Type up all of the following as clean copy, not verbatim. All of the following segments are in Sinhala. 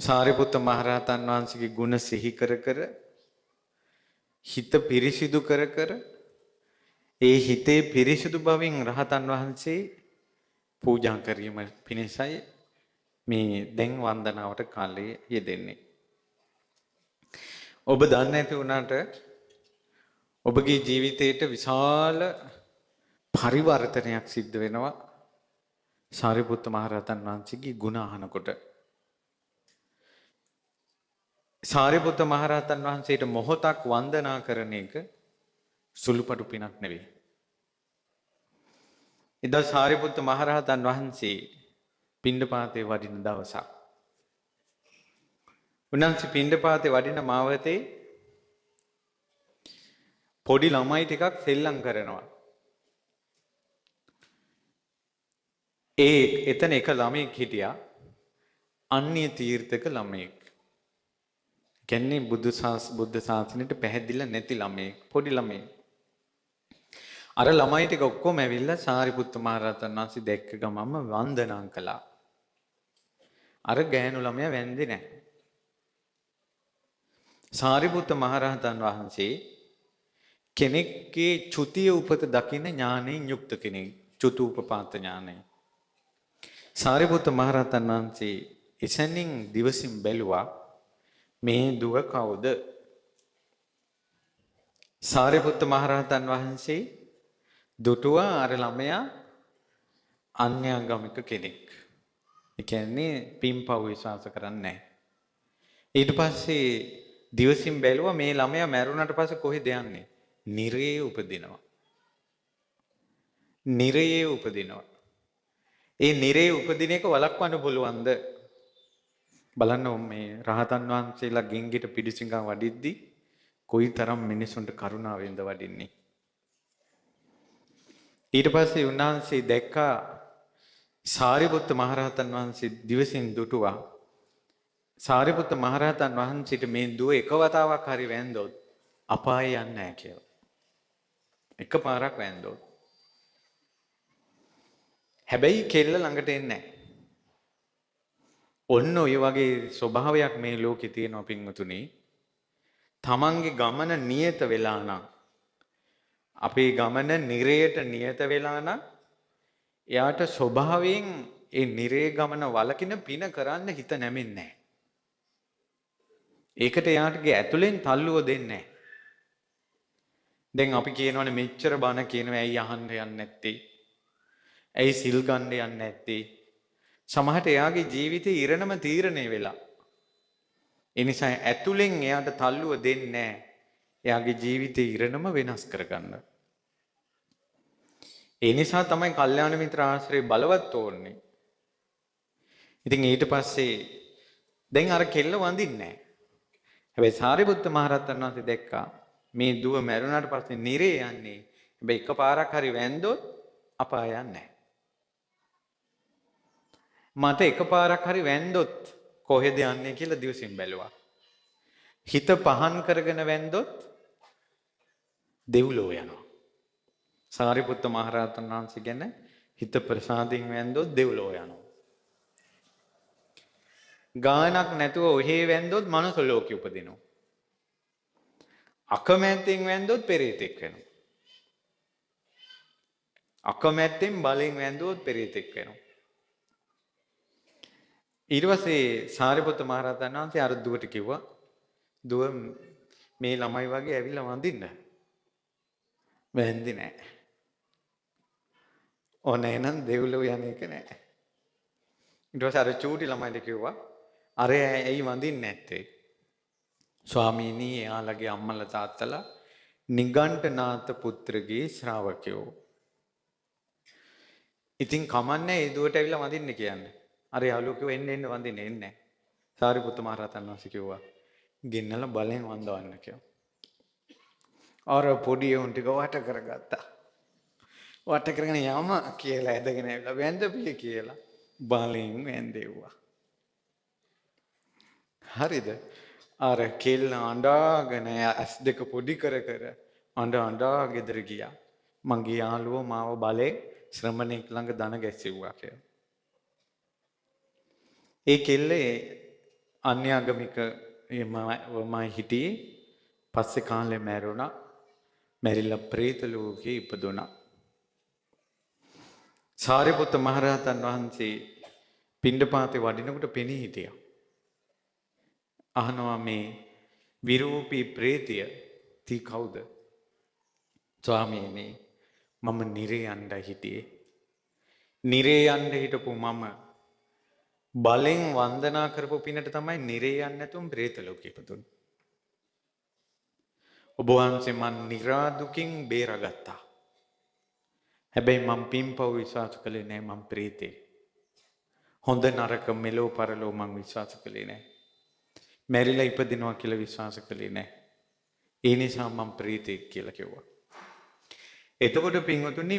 සාරිපුත්ත මහරහතන් වහන්සේගේ ගුණ සිහි කර කර හිත පිරිසිදු කර කර ඒ හිතේ පිරිසිදු බවින් රහතන් වහන්සේ පූජා කිරීම පිණිසයි මේ දැන් වන්දනාවට කාලය යෙදෙන්නේ. ඔබ දන්නේ නැති වුණාට ඔබගේ ජීවිතේට විශාල පරිවර්තනයක් සිද්ධ වෙනවා සාරිපුත්ත මහරහතන් වහන්සේගේ ගුණ අහනකොට. සාරිපුත්ත මහරහතන් වහන්සේට මොහොතක් වන්දනා කරන එක සුළුපටු පිනක් නෙවෙයි. එදා සාරිපුත්ත මහරහතන් වහන්සේ පිණ්ඩපාතේ වඩින දවසක්. උන්වහන්සේ පිණ්ඩපාතේ වඩින මාවතේ පොඩි ළමයි ටිකක් සෙල්ලම් කරනවා. එතන එක ළමයෙක් හිටියා අන්‍ය තීර්ථක ළමයෙක්. කියන්නේ බුද්ධ ශාසනයට පැහැදිලා නැති ළමයෙක්, පොඩි ළමයෙක්. අර ළමයි ටික ඔක්කොම ඇවිල්ලා සාරිපුත්ත මහරහතන් වහන්සේ දැක්ක ගමන්ම වන්දනා කළා. අර ගෑනු ළමයා වැන්දේ නැහැ. සාරිපුත්ත මහරහතන් වහන්සේ කෙනෙක්ගේ චුතිය උපත දකින ඥාණයෙන් යුක්ත කෙනෙක්. චුතූපපාත ඥාණය. සාරිපුත්ත මහරහතන් වහන්සේ එසැනින් දිවසින් බැලුවා මේ දුව කවුද? සාරිපුත්ත මහරහතන් වහන්සේ දුටුවා අර ළමයා අන්‍යාගමික කෙනෙක්. ඒ කියන්නේ පින්පව් විශ්වාස කරන්නේ නැහැ. ඊට පස්සේ දිවසින් බැලුවා මේ ළමයා මැරුණාට පස්සේ කොහෙද යන්නේ? නිරයේ උපදිනවා. නිරයේ උපදිනවා. ඒ නිරයේ උපදින එක වළක්වන්න පුළුවන්ද? බලන්න මේ රහතන් වහන්සේලා ගෙන්ගිට පිළිසිඟා වඩිද්දී කොයිතරම් මිනිසුන්ට කරුණාවෙන්ද වඩින්නේ. ඊට පස්සේ උන්වහන්සේ දැක්කා සාරිපුත්ත මහරහතන් වහන්සේ දිවසින් දුටුවා. සාරිපුත්ත මහරහතන් වහන්සේට මේ දුව එක වතාවක් හරි වැන්දොත් අපාය යන්නේ නැහැ කියලා. එකපාරක් වැන්දොත්. හැබැයි කෙල්ල ළඟට එන්නේ නැහැ. ඔන්න ඔය වගේ ස්වභාවයක් මේ ලෝකේ තියෙනවා පින්වතුනි. තමන්ගේ ගමන නියත වෙලා නම් අපේ ගමන නිරයට නියත වෙලා නම් එයාට ස්වභාවයෙන් ඒ නිරේ ගමන වලකින පින කරන්න හිත නැමෙන්නේ නැහැ. ඒකට එයාටගේ ඇතුලෙන් තල්ලුව දෙන්නේ නැහැ. දැන් අපි කියනවනේ මෙච්චර බණ කියනවා ඇයි අහන්න යන්නේ නැත්තේ? ඇයි සිල් ගන්න යන්නේ නැත්තේ? සමහරට එයාගේ ජීවිතේ ඉරණම තීරණය වෙලා. ඒ නිසා ඇතුලෙන් එයාට තල්ලුව දෙන්නේ නැහැ. එයාගේ ජීවිතේ ඉරණම වෙනස් කරගන්න. ඒ නිසා තමයි කල්යාණ මිත්‍ර ආශ්‍රය බලවත් ඕනේ. ඉතින් ඊට පස්සේ දැන් අර කෙල්ල වඳින්නේ නැහැ. හැබැයි සාරිපුත්ත මහරහතන් වහන්සේ දැක්කා මේ දුව මැරුණාට පස්සේ නිරේ යන්නේ. හැබැයි එකපාරක් හරි වැන්දොත් අපාය යන්නේ නැහැ. මට එකපාරක් හරි වැන්දොත් කොහෙද යන්නේ කියලා දිවසින් බැලුවා. හිත පහන් කරගෙන වැන්දොත් දෙව්ලෝ යනවා. සාරිපුත්ත මහරහතන් වහන්සේ ගැන හිත ප්‍රසාදින් වැන්දොත් දෙව්ලෝ යනවා. ගානක් නැතුව ඔහේ වැන්දොත් මනුස්ස ලෝකෙ උපදිනවා. අකමැත්තෙන් වැන්දොත් පෙරේතෙක් වෙනවා. අකමැත්තෙන් බලෙන් වැන්දොත් පෙරේතෙක් වෙනවා. ඊට පස්සේ සාරිපුත්ත මහරහතන් වහන්සේ අර දුවට කිව්වා දුව මේ ළමයි වගේ ඇවිල්ලා වඳින්න. වැන්දේ නැහැ. ඕන එහෙනම් දෙව්ලොව යන එක නැහැ. ඊට පස්සේ අර චූටි ළමයිට කිව්වා අර ඇයි වඳින්නේ නැත්තේ? ස්වාමීනි එයාලගේ අම්මලා තාත්තලා නිගණ්ඨනාත පුත්‍රගේ ශ්‍රාවකයෝ. ඉතින් කමන්නේ ඒ දුවට ඇවිල්ලා වඳින්න කියන්නේ. අර යාළුවෝ කිව්වා එන්න වඳින්න එන්නේ නැහැ. සාරිපුත්ත මහරහතන් වහන්සේ කිව්වා ගෙන්නලා බලෙන් වඳවන්න කියලා. අර පොඩි උන් ටික වට කරගත්තා. වට කරගෙන යම කියලා ඇදගෙන ඇවිල්ලා වැඳපිය කියලා බලෙන් වැඳෙව්වා. හරිද? අර කෙල්ල අඬාගෙන ඇස් දෙක පොඩි කර කර අඬා ගෙදර ගියා. මගේ යාළුවෝ මාව බලේ ශ්‍රමණෙක් ළඟ දන ගැස්සෙව්වා කියලා. ඒ කෙල්ලේ අන්‍යාගමික මම හිටියේ. පස්සේ කාලේ මැරුණා. මැරිලා പ്രേත ලෝකේ ඉපදුණා. සාරිපුත්ත මහරහතන් වහන්සේ පිණ්ඩපාතේ වඩිනකොට පෙනී හිටියා. අහනවා මේ විරූපී ප්‍රේතය තී කවුද? ස්වාමීනි මම නිරේ යන්න හිටියේ. නිරේ යන්න හිටපු මම බලෙන් වන්දනා කරපු පිනට තමයි නිරේ යන්න නැතුම් പ്രേත ලෝකෙ ඉපදුනේ. ඔබ වහන්සේ මන් නිරා දුකින් බේරගත්තා. හැබැයි මම පින්පව් විශ්වාස කළේ නෑ මම ප්‍රේතේ. හොඳ නරක මෙලෝ පරලෝ මම විශ්වාස කළේ නෑ. මැරිලා ඉපදිනවා කියලා විශ්වාස කළේ නෑ. ඒ නිසා මම ප්‍රේතෙක් කියලා කිව්වා. එතකොට පින්වතුනි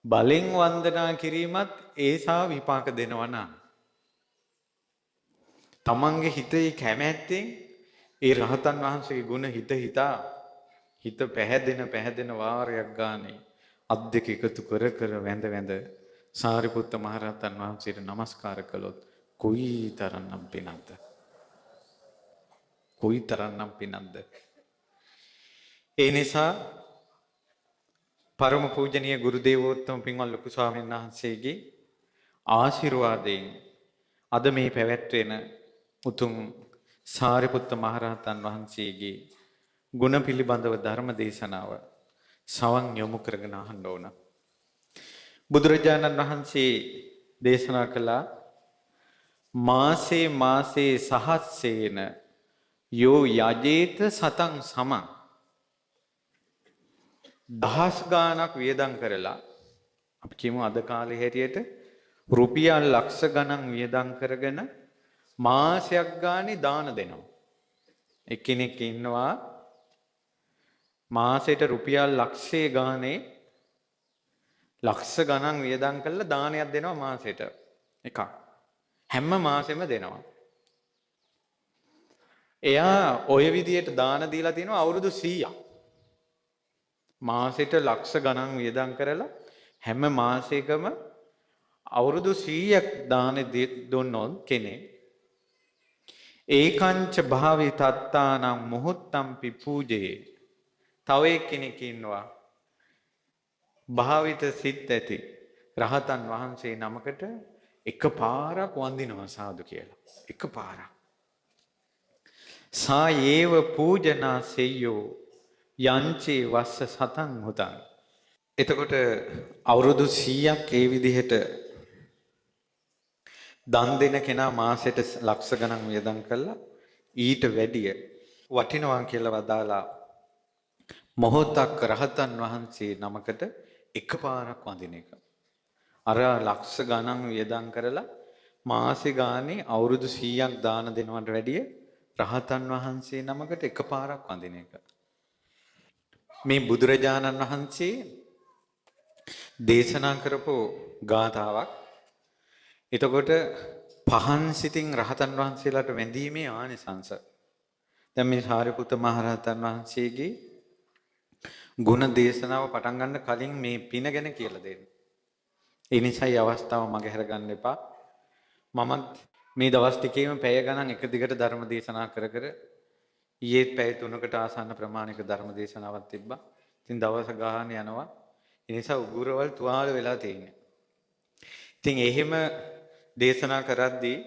බලෙන් වන්දනා කිරීමත් ඒසා විපාක දෙනවා නම් තමන්ගේ හිතේ කැමැත්තෙන් ඒ රහතන් වහන්සේගේ ගුණ හිත පැහැදෙන වාරයක් ගානේ අත් දෙක එකතු කර වැඳ සාරිපුත්ත මහරහතන් වහන්සේට නමස්කාර කළොත් කොයිතරම්නම් පිනක්ද. ඒ නිසා පරම පූජනීය ගුරු දේවෝත්තම පින්වත් ලොකු ස්වාමීන් වහන්සේගේ ආශිර්වාදයෙන් අද මේ පැවැත්වෙන උතුම් සාරිපුත්ත මහරහතන් වහන්සේගේ ගුණ පිළිබඳව ධර්ම දේශනාව සවන් යොමු කරගෙන අහන්න ඕන. බුදුරජාණන් වහන්සේ දේශනා කළා මාසේ සහස්සේන යෝ යජේත සතං සමං. දහස් ගාණක් වියදම් කරලා අපි කියමු අද කාලේ හැටියට රුපියල් ලක්ෂ ගණන් වියදම් කරගෙන මාසයක් ගානේ දාන දෙනවා. එක්කෙනෙක් ඉන්නවා මාසෙට රුපියල් ලක්ෂයේ ගානේ ලක්ෂ ගණන් වියදම් කරලා දානයක් දෙනවා මාසෙට එකක්. හැම මාසෙම දෙනවා. එයා ඔය විදියට දාන දීලා තිනවා අවුරුදු 100ක්. මාසෙට ලක්ෂ ගණන් වියදම් කරලා හැම මාසයකම අවුරුදු 100ක් දාන දුන්නොත් කෙනෙක් ඒකංච භාවි තත්තානං මොහොත්තම්පි පූජේ. තව කෙනෙක් ඉන්නවා භාවිත සිත් ඇති රහතන් වහන්සේ නමකට එකපාරක් වඳිනවා සාදු කියලා. එකපාරක්. සා ඒව පූජනා සෙය්‍යෝ යංචේ වස්ස සතං හොතං. එතකොට අවුරුදු 100ක් ඒ විදිහට දන් දෙන කෙනා මාසෙට ලක්ෂ ගණන් වියදම් කළා ඊට වැඩිය වටිනවා කියලා වදාලා මොහොතක් රහතන් වහන්සේ නමකට එකපාරක් වඳින එක. අර ලක්ෂ ගණන් වියදම් කරලා මාසෙ ගානේ අවුරුදු 100ක් දාන දෙනවට වැඩිය රහතන් වහන්සේ නමකට එකපාරක් වඳින එක. මේ බුදුරජාණන් වහන්සේ දේශනා කරපු ගාථාවක්. එතකොට පහන් සිතින් රහතන් වහන්සේලාට වැඳීමේ ආනිසංස. දැන් මේ සාරිපුත්ත මහරහතන් වහන්සේගේ ගුණ දේශනාව පටන් ගන්න කලින් මේ පින ගැන කියලා දෙන්න. ඒ නිසායි අවස්ථාව මගහැර ගන්න එපා. මමත් මේ දවස් ටිකේම පැය ගණන් එක දිගට ධර්ම දේශනා කර ඊයේත් පැය 3කට ආසන්න ප්‍රමාණික ධර්ම දේශනාවක් තිබ්බා. ඉතින් දවස ගාන යනවා. ඒ නිසා උගුරවල් තුවාල වෙලා තියෙනවා. ඉතින් එහෙම දේශනා කරද්දී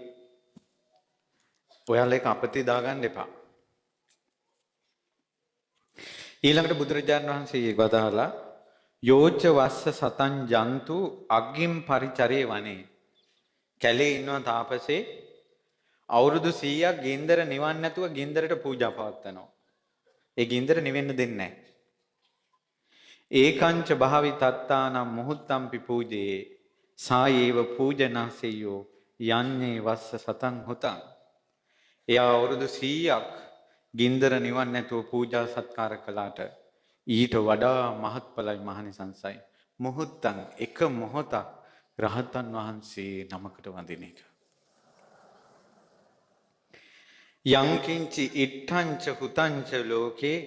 ඔයාලා එක අපතේ දාගන්න එපා. ඊළඟට බුදුරජාණන් වහන්සේ වදාලා යෝච වස්ස සතං ජන්තු අග්ගිම් පරිචරේ වනේ. කැලේ ඉන්නවා තාපසේ අවුරුදු 100ක් ගින්දර නිවන්න නැතුව ගින්දරට පූජා පවත්වනවා. ඒ ගින්දර නිවෙන්න දෙන්නේ නැහැ. ඒකංච භාවි තත්තානම් මුහුත්තම්පි පූජේ සායේව පූජනාසෙයෝ යන්නේ වස්ස සතං හොතං. එයා අවුරුදු 100ක් ගින්දර නිවන්න නැතුව පූජා සත්කාර කළාට ඊට වඩා මහත්ඵලයි මහනිසංසයි. මුහුත්තං එක මොහොතක් රහතන් වහන්සේ නමකට වඳින එක. යංකින්චි ඉට්ඨංච හුතංච ලෝකේ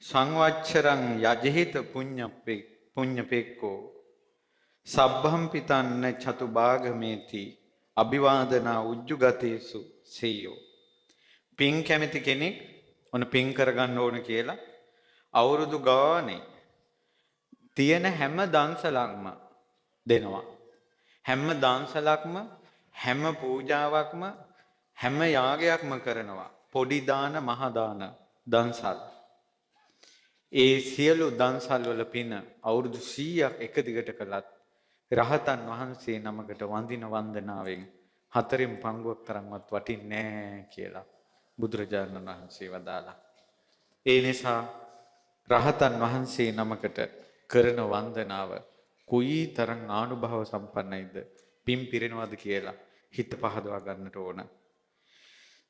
සංවච්ඡරං යජහිත පුඤ්ඤපෙක්කෝ සබ්බම් පිතන්න චතු භාගමේති අභිවාදනා උජ්ජුගතේසු සෙය්‍යෝ. පින් කැමති කෙනෙක් ඔන්න පින් කරගන්න ඕන කියලා අවුරුදු ගානේ තියෙන හැම දන්සලක්ම දෙනවා. හැම දන්සලක්ම හැම පූජාවක්ම හැම යාගයක්ම කරනවා. පොඩි දාන මහ දාන දන්සල්. ඒ සියලු දන්සල් වල පින අවුරුදු 100ක් එක දිගට කළත් රහතන් වහන්සේ නමකට වඳින වන්දනාවෙන් හතරෙන් පංගුවක් තරම්වත් වටින්නේ නැහැ කියලා බුදුරජාණන් වහන්සේ වදාලා. ඒ නිසා රහතන් වහන්සේ නමකට කරන වන්දනාව කුයි තරම් ආනුභාව සම්පන්නයිද පින් පිරෙනවද කියලා හිත පහදවා ගන්නට ඕන.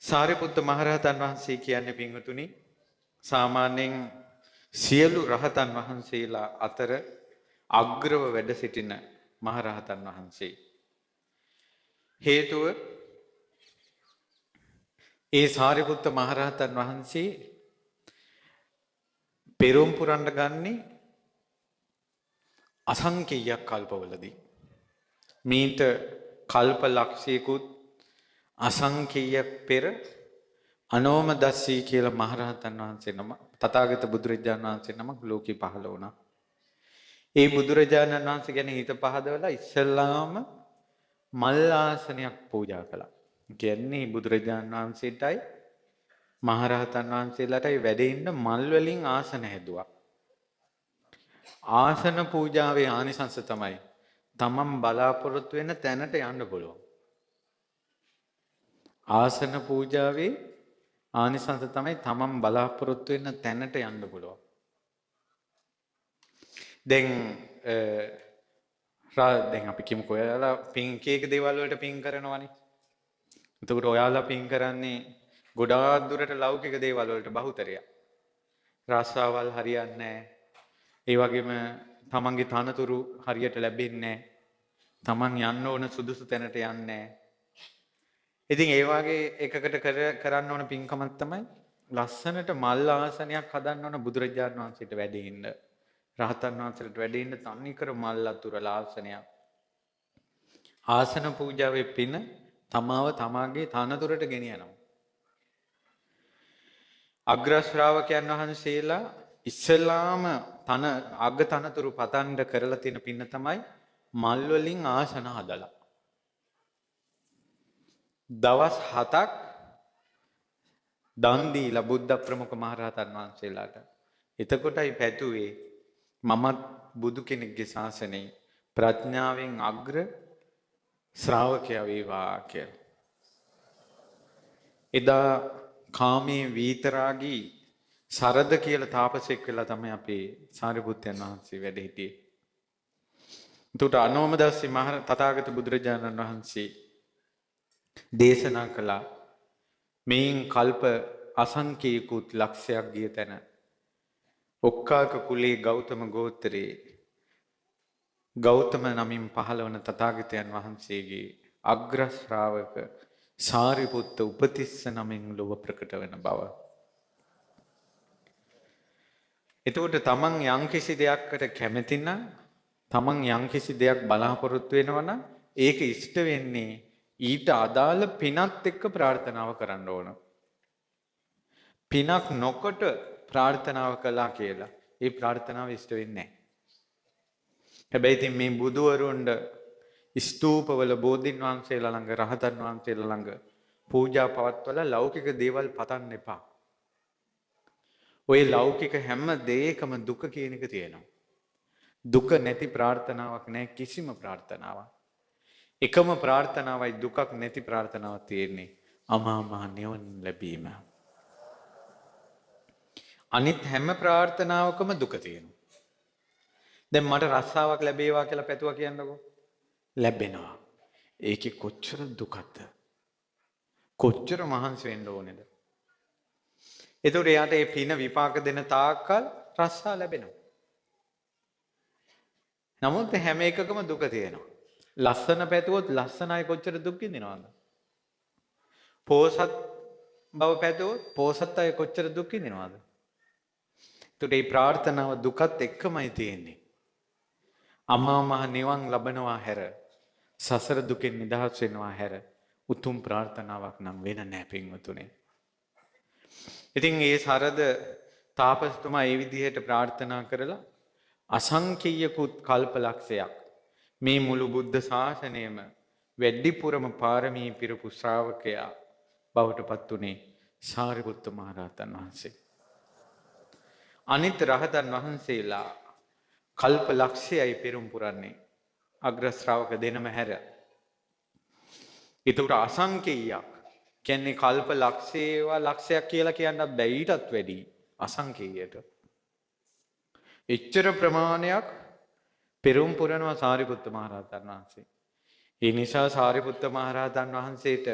සාරිපුත්ත මහරහතන් වහන්සේ කියන්නේ පින්වතුනි සාමාන්‍යයෙන් සියලු රහතන් වහන්සේලා අතර අග්‍රව වැඩ සිටින මහරහතන් වහන්සේ. හේතුව ඒ සාරිපුත්ත මහරහතන් වහන්සේ පෙරම් පුරන්න ගන්නේ අසංකේයයක් කල්පවලදී. මීට කල්ප ලක්ෂයකුත් අසංකේයයක් පෙර අනෝමදස්සී කියලා මහරහතන් වහන්සේ නම තථාගත බුදුරජාණන් වහන්සේ නමක් ලෝකේ පහළ වුණා. ඒ බුදුරජාණන් වහන්සේ ගැන හිත පහදවලා ඉස්සල්ලාම මල් ආසනයක් පූජා කළා. කියන්නේ බුදුරජාණන් වහන්සේටයි මහරහතන් වහන්සේලාටයි වැඩ ඉන්න මල් වලින් ආසන හැදුවා. ආසන පූජාවේ ආනිසංස තමයි තමන් බලාපොරොත්තු වෙන තැනට යන්න පුළුවන්. ආසන පූජාවේ ආනිසංස තමයි තමන් බලාපොරොත්තු වෙන තැනට යන්න පුළුවන්. දැන් අපි කිමුකෝ ඔයාලා පින් කීක දේවල් වලට පින් කරනවනේ. එතකොට ඔයාලා පින් කරන්නේ ගොඩාක් දුරට ලෞකික දේවල් වලට බහුතරයක්. රාසාවල් හරියන්නේ නැහැ. ඒ වගේම තමන්ගේ තනතුරු හරියට ලැබෙන්නේ නැහැ. තමන් යන්න ඕන සුදුසු තැනට යන්නේ නැහැ. ඉතින් ඒ වගේ එකකට කරන්න ඕන පින්කමක් තමයි ලස්සනට මල් ආසනයක් හදන්න ඕන බුදුරජාණන් වහන්සේට වැඩ ඉන්න. රහතන් වහන්සේට වැඩ ඉන්න තනිකර මල් අතුරලා ආසනයක්. ආසන පූජාවේ පින තමාව තමාගේ තනතුරට ගෙනියනවා. අග්‍ර ශ්‍රාවකයන් වහන්සේලා ඉස්සෙල්ලාම අග්ග තනතුරු පතන්ඩ කරලා තියෙන පින්න තමයි මල් වලින් ආසන හදලා. දවස් 7ක් දන් දීලා බුද්ධ ප්‍රමුඛ මහරහතන් වහන්සේලාට. එතකොටයි පැතුවේ මමත් බුදු කෙනෙක්ගේ ශාසනයේ ප්‍රඥාවෙන් අග්‍ර ශ්‍රාවකයා වේවා කියලා. එදා කාමයේ වීතරාගී සරද කියලා තාපසෙක් වෙලා තමයි අපේ සාරිපුත්තයන් වහන්සේ වැඩ හිටියේ. එතකොට අනෝමදස්සී මහ තථාගත බුදුරජාණන් වහන්සේ දේශනා කළා මේන් කල්ප අසංකේයකුත් ලක්ෂයක් ගිය තැන ඔක්කාක කුලේ ගෞතම ගෝත්‍රයේ ගෞතම නමින් පහළ වන තථාගතයන් වහන්සේගේ අග්‍ර ශ්‍රාවක සාරිපුත්ත උපතිස්ස නමින් ලොව ප්‍රකට වෙන බව. එතකොට තමන් යම්කිසි දෙයක්කට කැමති නම් තමන් යම්කිසි දෙයක් බලාපොරොත්තු වෙනවා නම් ඒක ඉෂ්ට වෙන්නේ ඊට අදාළ පිනත් එක්ක ප්‍රාර්ථනාව කරන්න ඕන. පිනක් නොකොට ප්‍රාර්ථනාව කළා කියලා ඒ ප්‍රාර්ථනාව ඉෂ්ට වෙන්නේ නැහැ. හැබැයි ඉතින් මේ බුදුවරුන්ට ස්තූපවල බෝධින් වහන්සේලා ළඟ රහතන් වහන්සේලා ළඟ පූජා පවත්වලා ලෞකික දේවල් පතන්න එපා. ඔය ලෞකික හැම දෙයකම දුක කියන එක තියෙනවා. දුක නැති ප්‍රාර්ථනාවක් නැහැ කිසිම ප්‍රාර්ථනාවක්. එකම ප්‍රාර්ථනාවයි දුකක් නැති ප්‍රාර්ථනාවක් තියෙන්නේ අමා මහ නිවන ලැබීම. අනිත් හැම ප්‍රාර්ථනාවකම දුක තියෙනවා. දැන් මට රස්සාවක් ලැබේවා කියලා පැතුවා කියන්නකෝ. ලැබෙනවා. ඒකේ කොච්චර දුකද? කොච්චර මහන්සි වෙන්න ඕනේද? එතකොට එයාට මේ පින විපාක දෙන තාක්කල් රස්සා ලැබෙනවා. නමුත් හැම එකකම දුක තියෙනවා. ලස්සන පැතුවොත් ලස්සන අය කොච්චර දුක් විඳිනවද? පෝසත් බව පැතුවොත් පෝසත් අය කොච්චර දුක් විඳිනවද? එතකොට මේ ප්‍රාර්ථනාව දුකත් එක්කමයි තියෙන්නේ. අමා මහ නිවන් ලබනවා හැර සසර දුකෙන් නිදහස් වෙනවා හැර උතුම් ප්‍රාර්ථනාවක් නම් වෙන නැහැ පින්වතුනි. ඉතින් ඒ සරද තාපසතුමා ඒ විදිහට ප්‍රාර්ථනා කරලා අසංකේයකුත් කල්පලක්ෂයක් මේ මුළු බුද්ධ ශාසනයම වැඩිපුරම පාරමී පිරපු ශ්‍රාවකයා බවට පත් වුණේ සාරිපුත්ත මහරහතන් වහන්සේ. අනිත් රහතන් වහන්සේලා කල්ප ලක්ෂයයි පෙරම් පුරන්නේ අග්‍ර ශ්‍රාවක දෙනම හැර. ඒකට අසංකේයයක් කියන්නේ කල්ප ලක්ෂේවා ලක්ෂයක් කියලා කියන්නත් බැහැ ඊටත් වැඩි අසංකේයයට. එච්චර ප්‍රමාණයක් පෙරම් පුරනවා සාරිපුත්ත මහරහතන් වහන්සේ. ඒ නිසා සාරිපුත්ත මහරහතන් වහන්සේට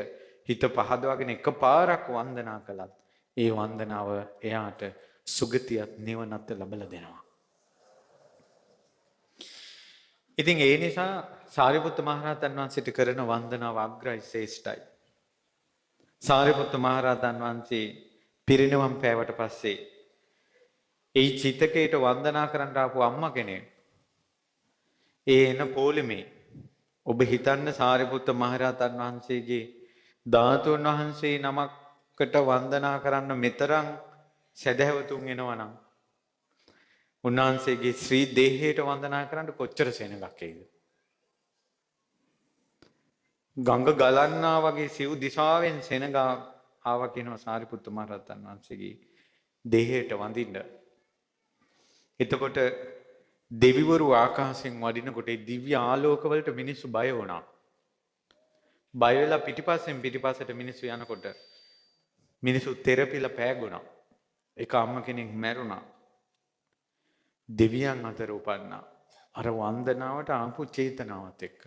හිත පහදවාගෙන එකපාරක් වන්දනා කළත් ඒ වන්දනාව එයාට සුගතියත් නිවනත් ලැබලා දෙනවා. ඉතින් ඒ නිසා සාරිපුත්ත මහරහතන් වහන්සේට කරන වන්දනාව අග්‍රයි ශ්‍රේෂ්ඨයි. සාරිපුත්ත මහරහතන් වහන්සේ පිරිනිවන් පෑවට පස්සේ ඒ චිතකයට වන්දනා කරන්න ආපු අම්මා කෙනෙක් ඒ එන පොලිමේ ඔබ හිතන්න සාරිපුත්ත මහරහතන් වහන්සේගේ ධාතුන් වහන්සේ නමකට වන්දනා කරන්න මෙතරම් සදහැවතුන් එනවනම් උන්වහන්සේගේ ශ්‍රී දේහයට වන්දනා කරන්න කොච්චර සෙනඟක් ඒද? ගංග ගලන්නා වගේ සිව් දිශාවෙන් සෙනඟ ආවා කියනවා සාරිපුත්ත මහරහතන් වහන්සේගේ දේහයට වඳින්න. එතකොට දෙවිවරු ආකාශයෙන් වඩිනකොට ඒ දිව්‍ය ආලෝකවලට මිනිස්සු බය වුණා. බය වෙලා පිටිපස්සට මිනිස්සු යනකොට මිනිස්සු තෙරපිලා පෑගුණා. එක අම්ම කෙනෙක් මැරුණා. දෙවියන් අතර උපන්නා. අර වන්දනාවට ආපු චේතනාවත් එක්ක.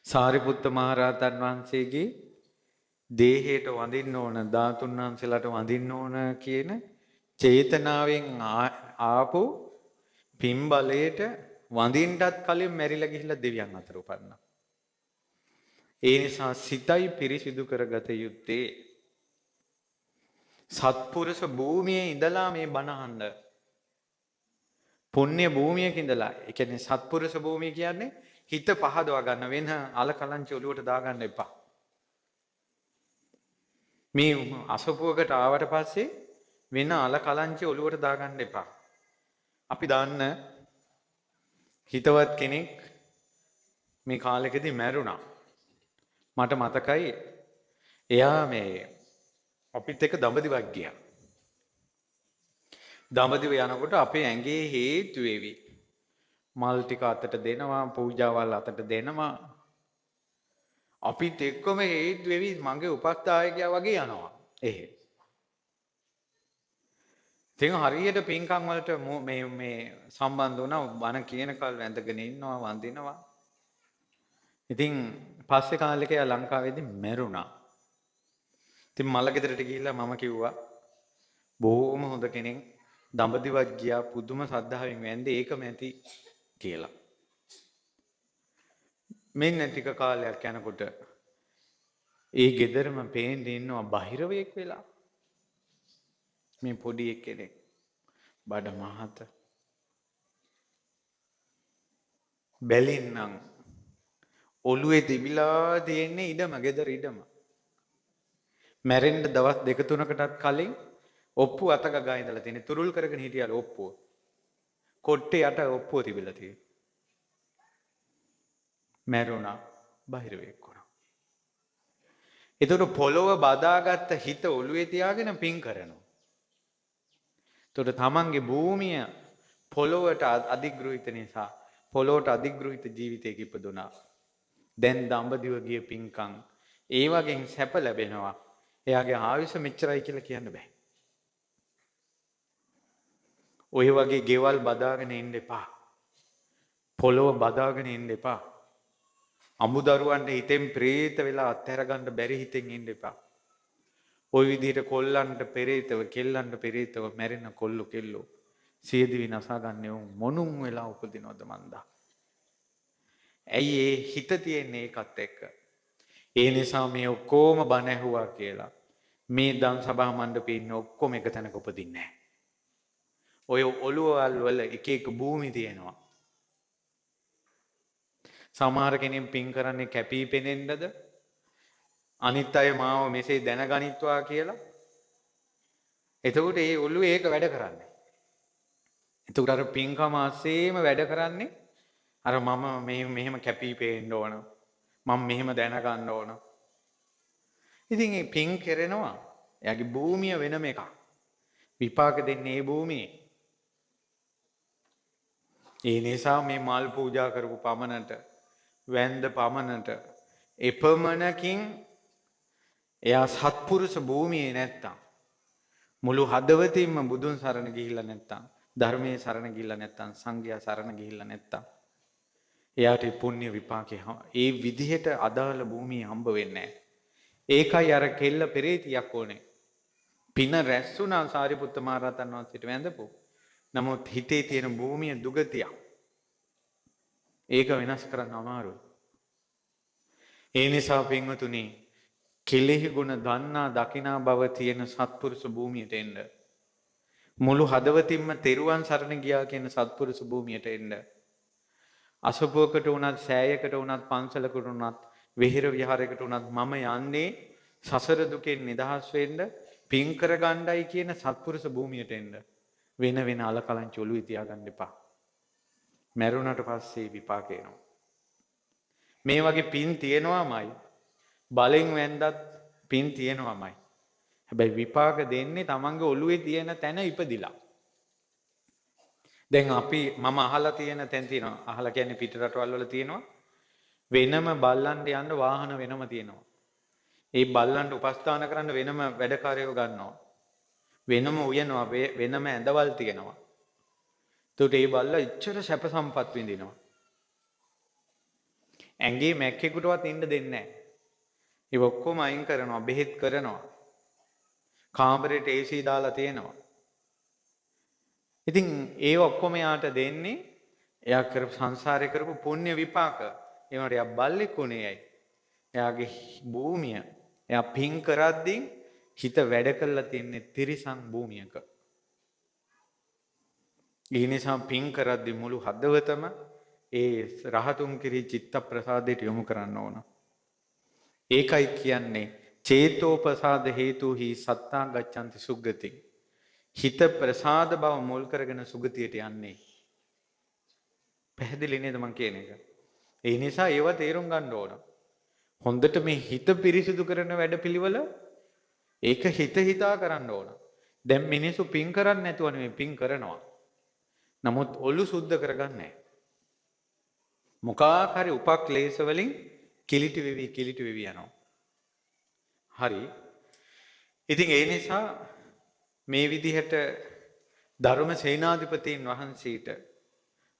සාරිපුත්ත මහරහතන් වහන්සේගේ දේහයට වඳින්න ඕන ධාතුන් වහන්සේලාට වඳින්න ඕන කියන චේතනාවෙන් ආපු පින්බලයට වඳින්නත් කලින් මැරිලා ගිහිල්ලා දෙවියන් අතර උපන්නා. ඒ නිසා සිතයි පිරිසිදු කරගත යුත්තේ. සත්පුරුෂ භූමියේ ඉඳලා මේ බණ අහන්න. පුණ්‍ය භූමියක ඉඳලා. ඒ කියන්නේ සත්පුරුෂ භූමිය කියන්නේ හිත පහදවා ගන්න වෙන අලකලංචි ඔලුවට දාගන්න එපා. මේ අසපුවකට ආවට පස්සේ වෙන අලකලංචි ඔලුවට දාගන්න එපා. අපි දාන්න හිතවත් කෙනෙක් මේ කාලෙකදී මැරුණා. මට මතකයි එයා මේ අපිත් එක්ක දඹදිවක් ගියා. දඹදිව යනකොට අපේ ඇඟේ හේතු වෙවි. මල් ටික අතට දෙනවා, පූජාවල් අතට දෙනවා. අපිත් එක්කම හේතු වෙවි මගේ උපස්ථායකයා වගේ යනවා. එහෙ. ඉතින් හරියට පින්කම් වලට මේ සම්බන්ධ වුණා බණ කියන කල් වැඳගෙන ඉන්නවා, වඳිනවා. ඉතින් පස්සේ කාලෙක යා ලංකාවේදී මැරුණා. ඉතින් මල ගෙදරට ගිහිල්ලා මම කිව්වා බොහොම හොඳ කෙනෙක් දඹදිවත් ගියා පුදුම සද්ධාවෙන් වැන්දේ ඒකම ඇති කියලා. මෙන්න ටික කාලයක් යනකොට ඒ ගෙදරම පේන්නේ ඉන්නවා බහිරවයෙක් වෙලා. මේ පොඩි එක්කෙනෙක් බඩ මහත බැලින්නම් ඔළුවේ තිබිලා තියෙන්නේ ඉඩම ගෙදර ඉඩම. මැරෙන්න දවස් 2-3කටත් කලින් ඔප්පු අතක ගා ඉඳලා තියෙන තුරුල් කරගෙන හිටියලු ඔප්පුව. කොට්ටේ යට ඔප්පුව තිබිලා තියෙන. මැරුණා බහිරවෙක් වුණා. ඒතර පොළොව බදාගත්ත හිත ඔළුවේ තියාගෙන පින් කරනවා. ඒතර තමන්ගේ භූමිය පොළොවට අධිග්‍රහිත නිසා පොළොවට අධිග්‍රහිත ජීවිතයක ඉපදුනා. දැන් දඹදිව ගිය පින්කම් ඒ වගේ සැප ලැබෙනවා. එයාගේ ආයුෂ මෙච්චරයි කියලා කියන්න බෑ. ඔය වගේ ගෙවල් බදාගෙන ඉන්න එපා. පොළොව බදාගෙන ඉන්න එපා. අමුදරුවන්ට හිතෙන් ප්‍රේත වෙලා අත්හැර ගන්න බැරි හිතෙන් ඉන්න එපා. ওই විදිහට කොල්ලන්ට පෙරේතව කෙල්ලන්ට පෙරේතව මැරෙන කොල්ලෝ කෙල්ලෝ සියදිවි නසා ගන්න මොනුන් වෙලා උපදිනවද මන්දා. ඇයි ඒ හිත තියෙන්නේ ඒකත් එක්ක. ඒ නිසා මේ ඔක්කොම බණ ඇහුවා කියලා මේ දන් සභා මණ්ඩපේ ඉන්න ඔක්කොම එක තැනක උපදින්නේ නැහැ. ඔය ඔළුවවල් වල එක එක භූමි තියෙනවා. සමහර කෙනෙක් පින් කරන්නේ කැපී පෙනෙන්නද? අනිත් අය මාව මෙසේ දැනගනිත්වා කියලා. එතකොට ඒ ඔළුවේ ඒක වැඩ කරන්නේ. එතකොට අර පින්කම ආසේම වැඩ කරන්නේ අර මම මෙහෙම කැපී පෙනෙන්න ඕන. මම මෙහෙම දැනගන්න ඕන. ඉතින් මේ පින් කරනවා. එයාගේ භූමිය වෙනම එකක්. විපාක දෙන්නේ ඒ භූමියේ. ඒ නිසා මේ මල් පූජා කරපු පමණට වැන්ද පමණට එපමණකින් එයා සත්පුරුෂ භූමියේ නැත්තම් මුළු හදවතින්ම බුදුන් සරණ ගිහිල්ලා නැත්තම් ධර්මයේ සරණ ගිහිල්ලා නැත්තම් සංඝයා සරණ ගිහිල්ලා නැත්තම් එයාට පුණ්‍ය විපාකේ ඒ විදිහට අදාළ භූමිය හම්බ වෙන්නේ නැහැ. ඒකයි අර කෙල්ල පෙරේතියක් ඕනේ. පින රැස් වුණා සාරිපුත්ත මහ රහතන් වහන්සේට වැඳපු. නමුත් හිතේ තියෙන භූමිය දුගතියක්. ඒක වෙනස් කරන්න අමාරුයි. ඒ නිසා පින්වතුනි කෙලෙහි ගුණ දන්නා දකිනා බව තියෙන සත්පුරුෂ භූමියට එන්න. මුළු හදවතින්ම තෙරුවන් සරණ ගියා කියන සත්පුරුෂ භූමියට එන්න. අසපුවකට වුණත් සෑයකට වුණත් පන්සලකට වුණත් විහෙර විහාරයකට වුණත් මම යන්නේ සසර දුකෙන් නිදහස් වෙන්න පින් කරගන්නයි කියන සත්පුරුෂ භූමියට එන්න. වෙන වෙන අලකලංචි ඔළුවේ තියාගන්න එපා. මැරුණට පස්සේ විපාක එනවා. මේ වගේ පින් තියෙනවාමයි බලෙන් වැන්දත් පින් තියෙනවාමයි. හැබැයි විපාක දෙන්නේ තමන්ගේ ඔළුවේ තියෙන තැන ඉපදිලා. දැන් මම අහලා තියෙන තැන් තියෙනවා. අහලා කියන්නේ පිට රටවල් වල තියෙනවා. වෙනම බල්ලන්ට යන්න වාහන වෙනම තියෙනවා. ඒ බල්ලන්ට උපස්ථාන කරන්න වෙනම වැඩකාරයෝ ගන්නවා. වෙනම උයනවා වෙනම ඇඳවල් තියෙනවා. එතකොට ඒ බල්ලා ඉච්චර සැප සම්පත් විඳිනවා. ඇඟේ මැක්කෙකුටවත් ඉන්න දෙන්නේ නැහැ. ඒ ඔක්කොම අයින් කරනවා, බෙහෙත් කරනවා. කාමරේට AC දාලා තියෙනවා. ඉතින් ඒ ඔක්කොම යාට දෙන්නේ එයා කරපු සංසාරේ කරපු පුණ්‍ය විපාක. ඒ වුණාට එයා බල්ලෙක් උනේ ඇයි? එයාගේ භූමිය එයා පින් කරද්දී හිත වැඩ කරලා තින්නේ තිරිසන් භූමියක. ඒ නිසා පින් කරද්දී මුළු හදවතම ඒ රහතුන් කිරී චිත්ත ප්‍රසාදයට යොමු කරන්න ඕන. ඒකයි කියන්නේ චේතෝපසාද හේතුහි සත්තා ගච්ඡanti සුග්ගති. හිත ප්‍රසාද බව මුල් කරගෙන සුගතියට යන්නේ. පැහැදිලි නේද මං කියන එක? ඒ නිසා ඒව තේරුම් ගන්න ඕන. හොඳට මේ හිත පිරිසිදු කරන වැඩපිළිවෙල ඒක හිත හිතා කරන්න ඕන. දැන් මිනිස්සු පින් කරන්නේ නැතුව නෙමෙයි පින් කරනවා. නමුත් ඔලු සුද්ධ කරගන්නේ නැහැ. මොකක් හරි උපක්ලේශ වලින් කිලිටි වෙවි යනවා. හරි. ඉතින් ඒ නිසා මේ විදිහට ධර්ම සේනාධිපතීන් වහන්සේට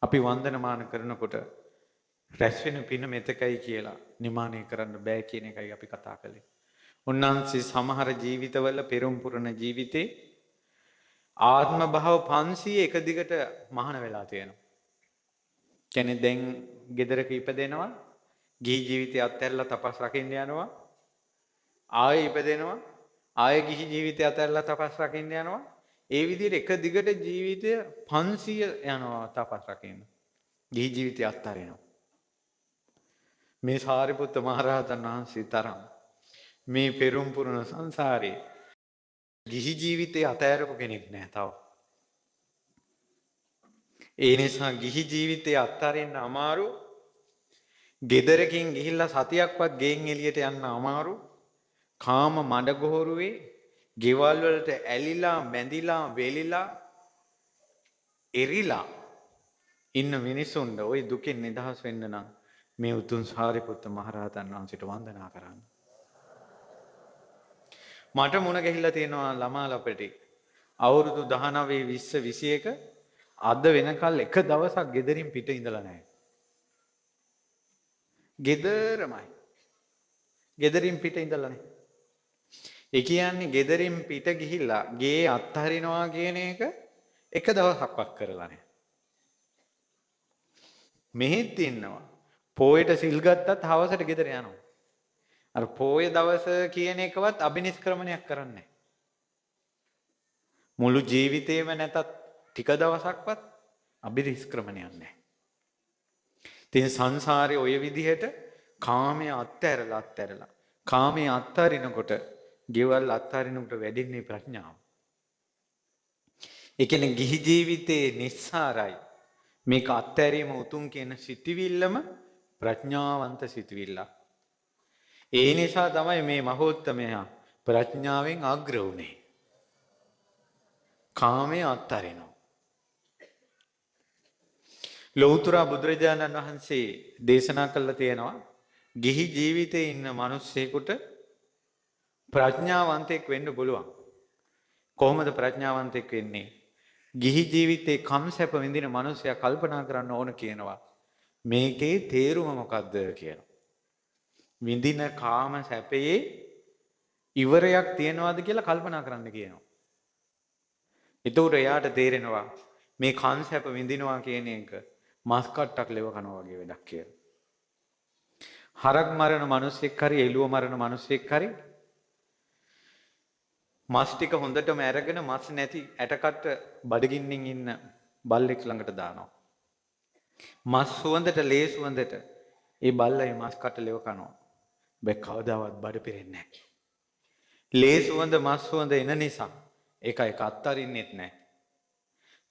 අපි වන්දනමාන කරනකොට රැස් වෙන පින මෙතකයි කියලා නිමානය කරන්න බෑ කියන එකයි අපි කතා කළේ. උන්වහන්සේ සමහර ජීවිතවල පෙරම් පුරන ජීවිතේ ආත්ම භාව 500 එක දිගට මහාන වෙලා තියෙනවා. කියන්නේ දැන් ගෙදරක ඉපදෙනවා, ගිහි ජීවිතය අත්හැරලා තපස් රකින්න යනවා, ආයෙ ඉපදෙනවා, ආයෙ ගිහි ජීවිතය අත්හැරලා තපස් රකින්න යනවා. ඒ විදිහට එක දිගට ජීවිතය 500 යනවා තපස් රකින්න. ගිහි ජීවිතය අත්හරිනවා. මේ සාරිපුත්ත මහරහතන් වහන්සේ තරම් මේ පෙරම් පුරන සංසාරේ ගිහි ජීවිතේ අතෑරපු කෙනෙක් නෑ තව. ඒ නිසා ගිහි ජීවිතේ අත්හරින්න අමාරු. ගෙදරකින් ගිහිල්ලා සතියක්වත් ගෙන් එළියට යන්න අමාරු. කාම මඩගොහරුවේ ගෙවල් වලට ඇලිලා බැඳිලා වෙලිලා එරිලා ඉන්න මිනිසුන්ට ওই දුකෙන් නිදහස් වෙන්න නම් මේ උතුම් සාරිපුත්ත මහරහතන් වහන්සේට වන්දනා කරන්න. මට මුණ ගැහිලා තියෙනවා ළමා ලපටි අවුරුදු 19 20 21 අද වෙනකල් එක දවසක් ගෙදරින් පිට ඉඳලා නැහැ. ගෙදරමයි. ගෙදරින් පිට ඉඳලා නැහැ. ඒ කියන්නේ ගෙදරින් පිට ගිහිල්ලා ගේ අත්හරිනවා කියන එක දවසක්වත් කරලා නැහැ. මෙහෙත් ඉන්නවා. පොයට සිල් ගත්තත් හවසට ගෙදර යනවා. අර පොය දවස කියන එකවත් අබිනිෂ්ක්‍රමණයක් කරන්නේ නැහැ. මුළු ජීවිතේම නැතත් ටික දවසක්වත් අබිනිෂ්ක්‍රමණයක් නැහැ. ඉතින් සංසාරේ ඔය විදිහට කාමයේ අත්හැරලා කාමයේ අත්හරිනකොට ගෙවල් අත්හරිනකොට වැඩින්නේ ප්‍රඥාව. ඒ කියන්නේ ගිහි ජීවිතේ නිස්සාරයි. මේක අත්හැරීම උතුම් කියන සිටිවිල්ලම ප්‍රඥාවන්ත සිටිවිල්ල. ඒ නිසා තමයි මේ මහෝත්තමයා ප්‍රඥාවෙන් අග්‍ර වුණේ. කාමයේ අත්හරිනවා. ලෞතර බුදුරජාණන් වහන්සේ දේශනා කළා තියෙනවා ගිහි ජීවිතේ ඉන්න මිනිස්සෙකුට ප්‍රඥාවන්තයෙක් වෙන්න පුළුවන්. කොහොමද ප්‍රඥාවන්තයෙක් වෙන්නේ? ගිහි ජීවිතේ කම්සැප විඳින මිනිසයා කල්පනා කරන්න ඕන කියනවා. මේකේ තේරුම මොකද්ද කියනවා. විඳින කාම සැපයේ ඉවරයක් තියනවාද කියලා කල්පනා කරන්න කියනවා. එතකොට එයාට තේරෙනවා මේ කම්සැප විඳිනවා කියන එක මස් කට්ටක් ලෙව කනවා වගේ වැඩක් කියලා. හරක් මරන මිනිස්සෙක් හරි එළුව මරන මිනිස්සෙක් හරි මස් ටික හොඳටම අරගෙන මස් නැති ඇටකට බඩගින්නින් ඉන්න බල්ලෙක් ළඟට දානවා. මස් සුවඳට ලේ සුවඳට ඒ බල්ලා මේ මස් කට ලෙව කනවා. බෑ කවදාවත් බඩ පිරෙන්නේ නැහැ. ලේ සුවඳ මස් සුවඳ එන නිසා ඒක අත්තරින්නෙත් නැහැ.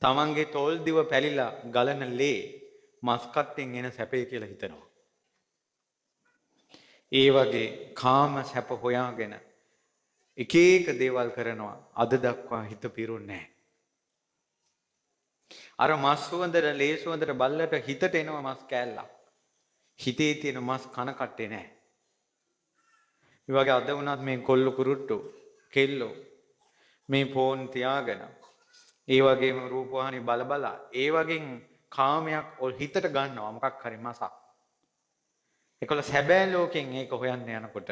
තමන්ගේ තෝල් දිව පැලිලා ගලන ලේ මස් කට්ටෙන් එන සැපේ කියලා හිතනවා. ඒ වගේ කාම සැප හොයාගෙන එක එක දේවල් කරනවා. අද දක්වා හිත පිරුන්නේ නැහැ. අර මස් සුවඳට ලේ සුවඳට බල්ලට හිතට එනවා මස් කෑල්ලක්. හිතේ තියෙන මස් කන කට්ටේ නැහැ. ඒ වගේ අද වුණත් මේ කොල්ල කුරුට්ටු කෙල්ලෝ මේ ෆෝන් තියාගෙන ඒ වගේම රූපවාහිනී බල ඒ වගේ කාමයක් හිතට ගන්නවා මොකක් හරි මසක්. ඒකල සැබෑ ලෝකෙන් ඒක හොයන්න යනකොට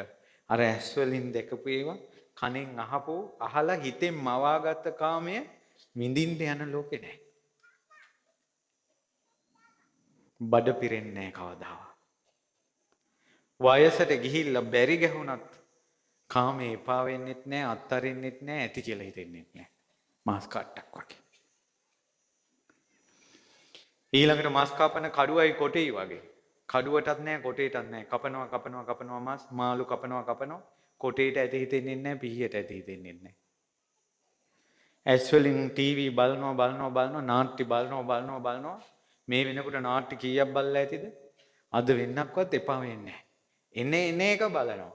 අර ඇස් වලින් දැකපු ඒවා කනෙන් අහපු අහලා හිතෙන් මවාගත්ත කාමය විඳින්න යන ලෝකේ නැහැ. බඩ පිරෙන්නේ නැහැ කවදාවත්. වයසට ගිහිල්ලා බැරි ගැහුණත් කාමේ එපා වෙන්නෙත් නැහැ, අත්තරින්නෙත් නැහැ, ඇති කියලා හිතෙන්නෙත් නැහැ. මාස් කට්ටක් වගේ. ඊළඟට මාස් කපන කඩුවයි කොටෙයි වගේ. කඩුවටත් නැහැ, කොටේටත් නැහැ. කපනවා මාස්, මාළු කපනවා. කොටේට ඇති හිතෙන්නේ නැහැ, පිහියට ඇති හිතෙන්නේ නැහැ. ඇස් වලින් ටීවී බලනවා, නාට්‍ය බලනවා. මේ වෙනකොට නාට්‍ය කීයක් බලලා ඇතිද? අද වෙන්නක්වත් එපා වෙන්නේ නැහැ. එන එක බලනවා.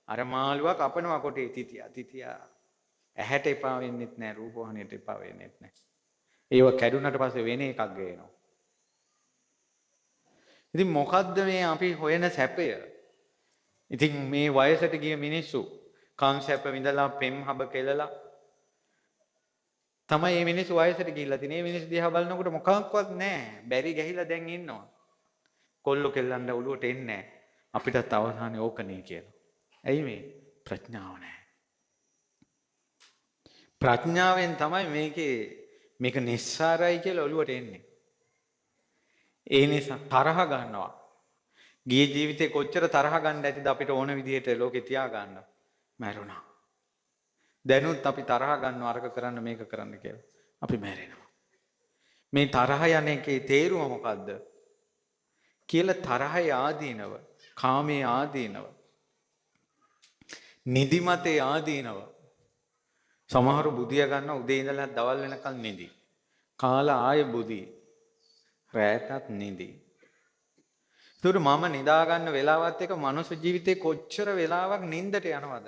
අර මාළුවා කපනවා කොටේ තිතියා. ඇහැට එපා වෙන්නෙත් නැහැ, රූපවාහිනියට එපා වෙන්නෙත් නැහැ. ඒව කැඩුනට පස්සේ වෙන එකක් ගේනවා. ඉතින් මොකද්ද මේ අපි හොයන සැපය? ඉතින් මේ වයසට ගිය මිනිස්සු කාම සැප විඳලා පෙම් හබ කෙලලා තමයි මේ මිනිස්සු වයසට ගිහිල්ලා තියෙන්නේ. මේ මිනිස්සු දිහා බලනකොට මොකක්වත් නැහැ. බැරි ගහිලා දැන් ඉන්නවා. කොල්ලෝ කෙල්ලන්ට ඔළුවට එන්නේ නැහැ. අපිටත් අවසානයේ ඕකනේ කියලා. ඇයි මේ? ප්‍රඥාව නැහැ. ප්‍රඥාවෙන් තමයි මේක නිස්සාරයි කියලා ඔළුවට එන්නේ. ඒ නිසා තරහ ගන්නවා. ගිය ජීවිතේ කොච්චර තරහ ගන්න ඇතිද අපිට ඕන විදිහට ලෝකේ තියා ගන්න. මැරුණා. දැනුත් අපි තරහ ගන්නවා අරක කරන්න මේක කරන්න කියලා. අපි මැරෙනවා. මේ තරහ යන එකේ තේරුම මොකද්ද? කියලා තරහේ ආදීනව, කාමයේ ආදීනව, නිදිමතේ ආදීනව. සමහරු බුදියා ගන්න උදේ ඉඳලා දවල් වෙනකල් නිදි. කාලා ආය බුදි. රැටත් නිදි. ඒතර මම නිදා ගන්න වෙලාවත් එක මනුස්ස ජීවිතේ කොච්චර වෙලාවක් නිින්දට යනවද?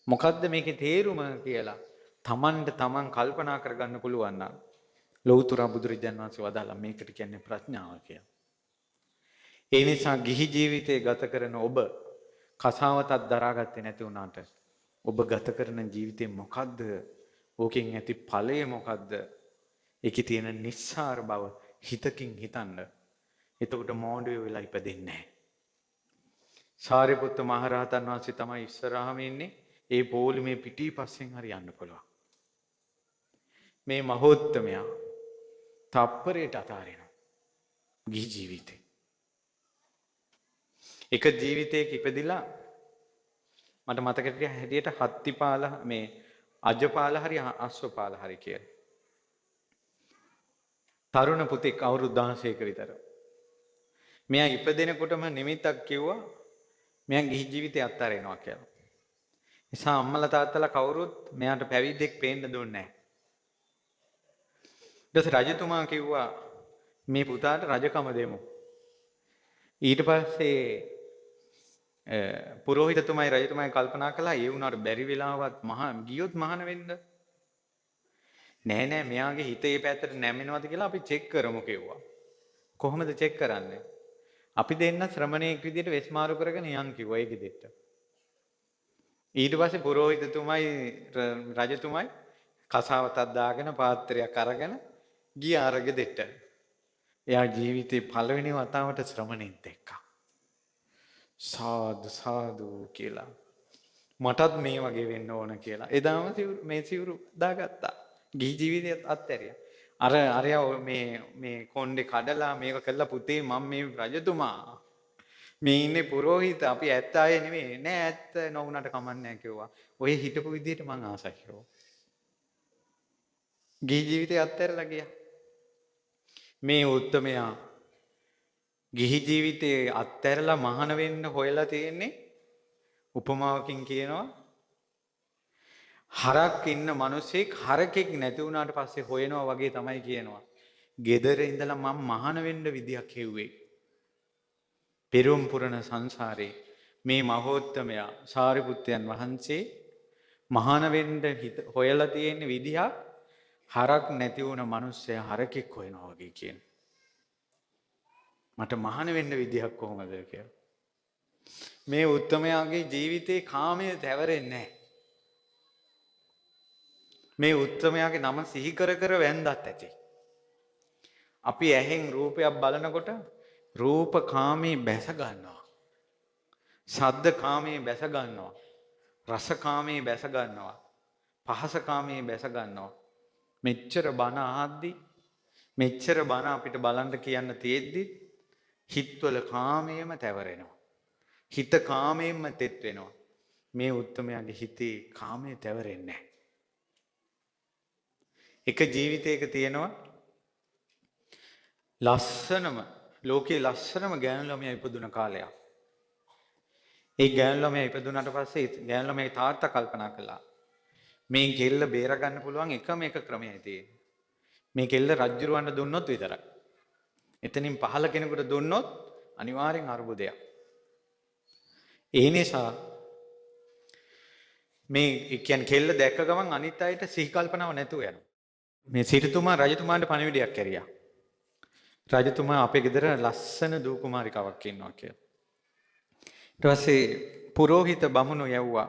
මොකද්ද මේකේ තේරුම කියලා තමන්ට තමන් කල්පනා කරගන්න පුළුවන් නම් ලෞතර බුදුරජාණන් වහන්සේ වදාළා මේකට කියන්නේ ප්‍රඥාව කියලා. ඒ නිසා ගිහි ජීවිතේ ගත කරන ඔබ කසාවතක් දරාගත්තේ නැති වුණාට ඔබ ගත කරන ජීවිතේ මොකද්ද? ඕකෙන් ඇති ඵලය මොකද්ද? ඒකේ තියෙන නිස්සාර බව හිතකින් හිතන්න. එතකොට මෝඩයෝ වෙලා ඉපදෙන්නේ නැහැ. සාරිපුත්ත මහරහතන් වහන්සේ තමයි ඉස්සරහම ඉන්නේ. ඒ පොලිමේ පිටිපස්සෙන් හරි යන්න පුළුවන්. මේ මහෝත්තමයා තප්පරයට අතාරිනවා. ගිහි ජීවිතේ. එක ජීවිතයක ඉපදිලා මට මතකද හැටියට හත්තිපාල මේ අජපාල හරි අශ්වපාල හරි කියලා. තරුණ පුතෙක් අවුරුදු 16ක විතර. මෙයා ඉපදෙනකොටම නිමිත්තක් කිව්වා මෙයා ගිහි ජීවිතය අත්හැරෙනවා කියලා. නිසා අම්මලා තාත්තලා කවුරුත් මෙයාට පැවිද්දෙක් පේන්න දුන්නේ නැහැ. ඊට පස්සේ රජතුමා කිව්වා මේ පුතාට රජකම දෙමු. ඊට පස්සේ පුරෝහිතතුමයි රජතුමයි කල්පනා කළා ඒ වුණාට බැරි වෙලාවත් ගියොත් මහාන වෙන්න. නෑ මෙයාගේ හිත ඒ පැත්තට නැමෙනවද කියලා අපි චෙක් කරමු කිව්වා. කොහොමද චෙක් කරන්නේ? අපි දෙන්න ශ්‍රමණේක් විදියට වෙස්මාරු කරගෙන යන් කිව්වා ඒ ගෙදෙට්ට. ඊට පස්සේ පුරෝහිතතුමයි රජතුමයි කසාවතක් දාගෙන පාත්‍රයක් අරගෙන ගියා අර ගෙදෙට්ට. එයා ජීවිතේ පළවෙනි වතාවට ශ්‍රමණෙක් දැක්කා. සාදු සාදු කියලා. මටත් මේ වගේ වෙන්න ඕන කියලා. එදාම මේ සිවුරු දාගත්තා. ගිහි ජීවිතයත් අත්හැරියා. අරයා මේ කොණ්ඩේ කඩලා මේක කළා පුතේ මම මේ රජතුමා. මේ ඉන්නේ පුරෝහිත අපි ඇත්ත අය නෙමෙයි. නෑ ඇත්ත නොවුනට කමන්නේ කිව්වා. ඔය හිටපු විදිහට මං ආසයි කිව්වා. ගිහි ජීවිතය අත්හැරලා ගියා. මේ උත්තමයා ගිහි ජීවිතේ අත්හැරලා මහාන වෙන්න හොයලා තියෙන්නේ උපමාවකින් කියනවා හරක් ඉන්න මිනිසෙක් හරකෙක් නැති වුණාට පස්සේ හොයනවා වගේ තමයි කියනවා. ගෙදර ඉඳලා මම මහාන වෙන්න විදියක් හෙව්වේ. පෙරම් පුරණ සංසාරේ මේ මහෝත්තමයා සාරිපුත්තයන් වහන්සේ මහාන වෙන්න හොයලා තියෙන විදියක් හරක් නැති වුණ මිනිස්සයා හරකෙක් හොයනවා වගේ කියන. මට මහාන වෙන්න විදියක් කොහොමද කියලා. මේ උත්තමයාගේ ජීවිතේ කාමයේ තැවරෙන්නේ නැහැ. මේ උත්තමයාගේ නම සිහි කර කර වැන්දත් ඇති. අපි ඇහෙන් රූපයක් බලනකොට රූප කාමයේ බැස ගන්නවා. ශබ්ද කාමයේ බැස ගන්නවා. රස කාමයේ බැස ගන්නවා. පහස කාමයේ බැස ගන්නවා. මෙච්චර බණ අහද්දි මෙච්චර බණ අපිට බලන්න කියන්න තියෙද්දි හිතවල කාමයේම තැවරෙනවා. හිත කාමයෙන්ම තෙත් වෙනවා. මේ උත්තමයාගේ හිතේ කාමයේ තැවරෙන්නේ නැහැ. එක ජීවිතයක තියෙනවා ලස්සනම ලෝකේ ලස්සනම ගෑනු ළමයා ඉපදුන කාලයක්. ඒ ගෑනු ළමයා ඉපදුනට පස්සේ ගෑනු ළමයාගේ තාත්තා කල්පනා කළා මේ කෙල්ල බේර ගන්න පුළුවන් එකම එක ක්‍රමයයි තියෙන්නේ. මේ කෙල්ල රජුරවන්න දුන්නොත් විතරයි. එතනින් පහළ කෙනෙකුට දුන්නොත් අනිවාර්යෙන් අරුබුදයක්. ඒ නිසා මේ කියන්නේ කෙල්ල දැක්ක ගමන් අනිත් අයට සිහි කල්පනාව නැතුව යනවා. මේ සිටුතුමා රජතුමාට පණිවිඩයක් කැරියා. රජතුමා අපේ ගෙදර ලස්සන දූ කුමාරිකාවක් ඉන්නවා කියලා. ඊට පස්සේ පුරෝහිත බමුණු යවුවා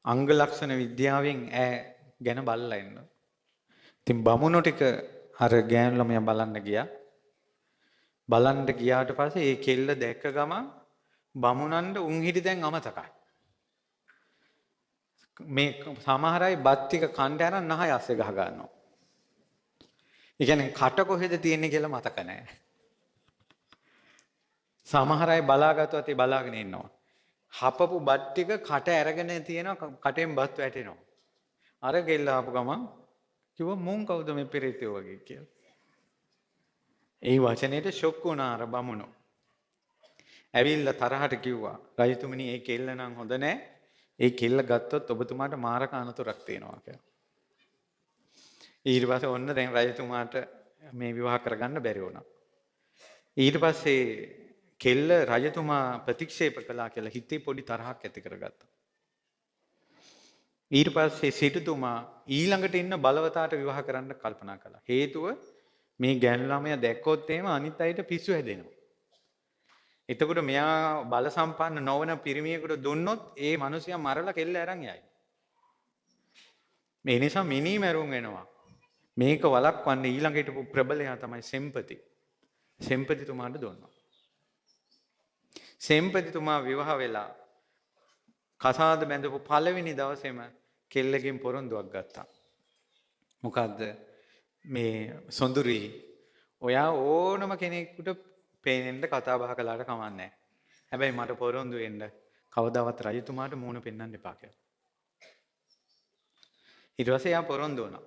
අංග ලක්ෂණ විද්‍යාවෙන් ඈ ගැන බලලා එන්න. ඉතින් බමුණු ටික අර ගෑනු ළමයා බලන්න ගියා. බලන්න ගියාට පස්සේ ඒ කෙල්ල දැක්ක ගමන් බමුණන්ට උන් හිටි දැන් අමතකයි. මේ සමහර අය බත් ටික කන්න යන නහය අස්සේ ගහ ගන්නවා. ඒ කියන්නේ කට කොහෙද තියෙන්නේ කියලා මතක නැහැ. සමහර අය බලාගත්තොත් ඒ බලාගෙන ඉන්නවා. හපපු බත් ටික කට අරගෙන තියෙනවා කටෙන් බත් වැටෙනවා. අර ගෙල්ල ආපු ගමන් කිව්වා මුන් කවුද මේ පෙරේතයෝ වගේ කියලා. ඒ වචනේට ෂොක් වුණා අර බමුණෝ. ඇවිල්ලා තරහට කිව්වා රජතුමනි ඒ කෙල්ල නම් හොඳ නැහැ. ඒ කෙල්ල ගත්තොත් ඔබතුමාට මාරක අනතුරක් තියෙනවා කියලා. ඊට පස්සේ ඔන්න දැන් රජතුමාට මේ විවාහ කරගන්න බැරි වුණා. ඊට පස්සේ කෙල්ල රජතුමා ප්‍රතික්ෂේප කළා කියලා හිතේ පොඩි තරහක් ඇති කරගත්තා. ඊට පස්සේ සිටුතුමා ඊළඟට ඉන්න බලවතාට විවාහ කරන්න කල්පනා කළා. හේතුව මේ ගෑනු ළමයා දැක්කොත් එහෙම අනිත් අයට පිස්සු හැදෙනවා. එතකොට මෙයා බල සම්පන්න නොවන පිරිමියෙකුට දුන්නොත් ඒ මිනිසයා මරලා කෙල්ල අරන් යයි. මේ නිසා මිනි මැරුම් වෙනවා. මේක වළක්වන්න ඊළඟ හිටපු ප්‍රබලයා තමයි සෙම්පති. සෙම්පතිතුමාට දුන්නා. සෙම්පතිතුමා විවාහ වෙලා කසාද බැඳපු පළවෙනි දවසේම කෙල්ලගෙන් පොරොන්දුවක් ගත්තා. මොකද්ද? මේ සොඳුරි ඔයා ඕනම කෙනෙකුට පේනෙන්න කතා බහ කළාට කමක් නැහැ. හැබැයි මට පොරොන්දු වෙන්න කවදාවත් රජතුමාට මූණ පෙන්වන්න එපා කියලා. ඊට පස්සේ යා පොරොන්දු වුණා.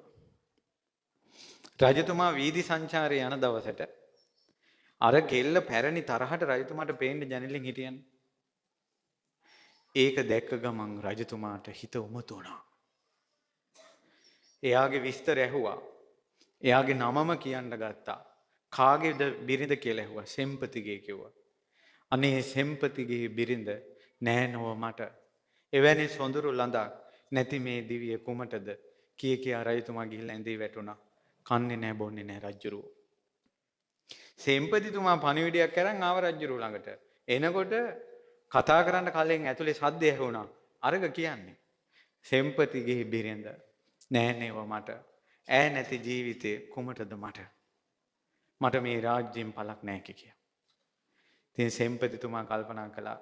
රජතුමා වීදි සංචාරයේ යන දවසට අර කෙල්ල පැරණි තරහට රජතුමාට පේන්න ජනෙලෙන් හිටියන්නේ. ඒක දැක්ක ගමන් රජතුමාට හිත උමතු වුණා. එයාගේ විස්තර ඇහුවා. එයාගේ නමම කියන්න ගත්තා. කාගේද බිරිඳ කියලා ඇහුවා. සෙම්පතිගේ කිව්වා. අනේ සෙම්පතිගේ බිරිඳ නෑ නෝ මට. එවැනි සොඳුරු ළඳක් නැති මේ දිවිය කුමටද කියා රජතුමා ගිහිල්ලා ඇඳේ වැටුණා. කන්නේ නෑ බොන්නේ නෑ රජ්ජුරුව. සෙම්පතිතුමා පණිවිඩයක් අරන් ආව රජ්ජුරුව ළඟට. එනකොට කතා කරන්න කලින් ඇතුලේ සද්ද ඇහුණා. අරග කියන්නේ සෙම්පතිගේ බිරිඳ නෑ නේව මට. ඈ නැති ජීවිතේ කුමටද මට. මට මේ රාජ්‍යයෙන් පළක් නෑ කිය. ඉතින් සෙම්පතිතුමා කල්පනා කළා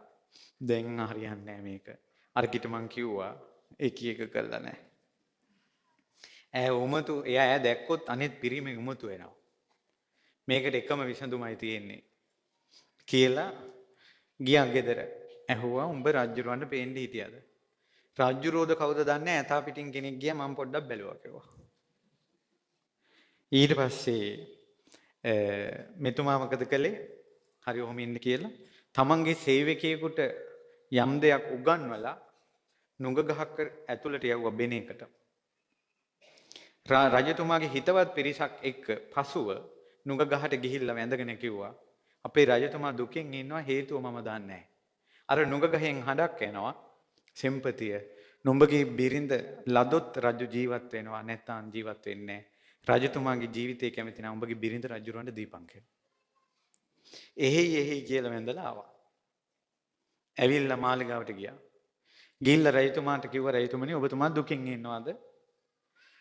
දැන් හරියන්නේ නෑ මේක. අර කිට මං කිව්වා එක කළා නෑ. ඈ උමතු එයා ඈ දැක්කොත් අනිත් පිරිමේ උමතු වෙනවා. මේකට එකම විසඳුමයි තියෙන්නේ කියලා ගියා ගෙදර. ඇහුවා උඹ රජුරවන්ට පේන්න හිටියද? රජුරෝද කවුද දන්නේ? ඇතා පිටින් කෙනෙක් ගියා මම පොඩ්ඩක් බැලුවා කිව්වා. ඊට පස්සේ මෙතුමා මොකද කළේ? හරි ඔහොම ඉන්න කියලා තමන්ගේ සේවකයෙකුට යම් දෙයක් උගන්වලා නුග ගහක් ඇතුළට යවුවා බෙනේකට. රජතුමාගේ හිතවත් පිරිසක් එක්ක පසුව නුග ගහට ගිහිල්ලා වැඳගෙන කිව්වා අපේ රජතුමා දුකින් ඉන්නවා හේතුව මම දන්නේ නැහැ. අර නුග ගහෙන් හඬක් එනවා සෙම්පතිය නුඹගේ බිරිඳ ලදොත් රජු ජීවත් වෙනවා නැත්නම් ජීවත් වෙන්නේ නැහැ. රජතුමාගේ ජීවිතේ කැමති නම් උඹගේ බිරිඳ රජුරවන්ට දීපන් කියලා. එහෙයි කියලා වැඳලා ආවා. ඇවිල්ලා මාලිගාවට ගියා. ගිහිල්ලා රජතුමාට කිව්වා රජතුමනි ඔබතුමා දුකින් ඉන්නවද?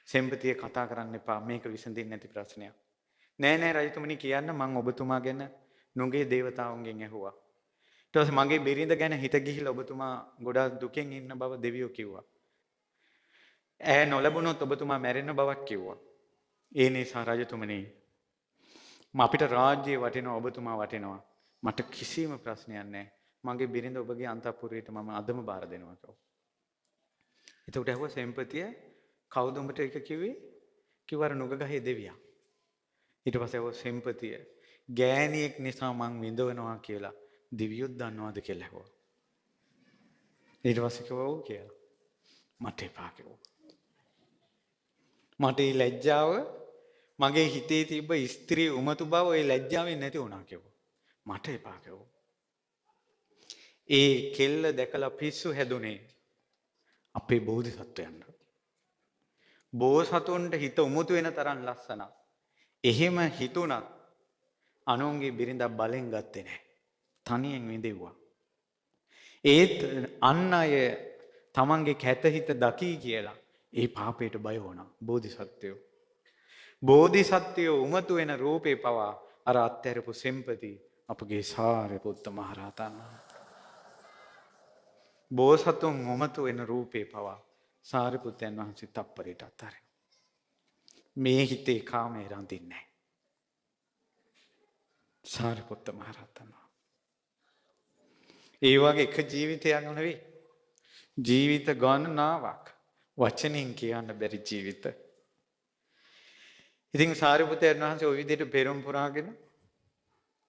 සෙම්පතිය කතා කරන්න එපා මේක විසඳින්න නැති ප්‍රශ්නයක්. නෑ රජතුමනි කියන්න මං ඔබතුමා ගැන නුගේ දේවතාවුන්ගෙන් ඇහුවා. ඊට පස්සේ මගේ බිරිඳ ගැන හිත ගිහිල්ලා ඔබතුමා ගොඩාක් දුකෙන් ඉන්න බව දෙවියෝ කිව්වා. ඈ නොලැබුණොත් ඔබතුමා මැරෙන්න බවක් කිව්වා. ඒ නිසා රජතුමනි අපිට රාජ්‍යය වටිනවා ඔබතුමා වටිනවා. මට කිසිම ප්‍රශ්නයක් නැහැ. මගේ බිරිඳ ඔබගේ අන්තපුරයට මම අදම බාර දෙනවා කිව්වා. එතකොට ඇහුවා සෙම්පතිය කවුද උඹට ඒක කිව්වේ? කිව්වර නුග ගහේ දෙවියා. ඊට පස්සේ ඇහුවා සෙම්පතිය ගෑණියෙක් නිසා මං විඳවනවා කියලා දිවියොත් දන්නවද කියලා ඇහුවා. ඊට පස්සේ කිව්වා ඔව් කියලා. මට එපා කිව්වා. මට ඒ ලැජ්ජාව මගේ හිතේ තිබ්බ ස්ත්‍රී උමතු බව ඒ ලැජ්ජාවෙන් නැති වුණා කිව්වා. මට එපා කිව්වා. ඒ කෙල්ල දැකලා පිස්සු හැදුනේ අපේ බෝධිසත්වයන්ට. බෝසතුන්ට හිත උමුතු වෙන තරම් ලස්සනක්. එහෙම හිතුණත් අනුන්ගේ බිරිඳක් බලෙන් ගත්තේ නැහැ. තනියෙන් විඳෙව්වා. ඒත් අන් අය තමන්ගේ කැත හිත දකී කියලා ඒ පාපයට බය වුණා බෝධිසත්වයෝ. බෝධිසත්වයෝ උමතු වෙන රූපේ පවා අර අත්හැරපු සෙම්පති අපගේ සාරිපුත්ත මහරහතන්. බෝසතුන් උමතු වෙන රූපේ පවා සාරිපුත්තයන් වහන්සේ තප්පරයට අත්හැරෙනවා. මේ හිතේ කාමයේ රඳින්නේ නැහැ. සාරිපුත්ත මහරහතන්. ඒ වගේ එක ජීවිතයක් නෙවෙයි. ජීවිත ගණනාවක් වචනින් කියන්න බැරි ජීවිත. ඉතින් සාරිපුත්තයන් වහන්සේ ওই විදිහට පෙරම් පුරාගෙන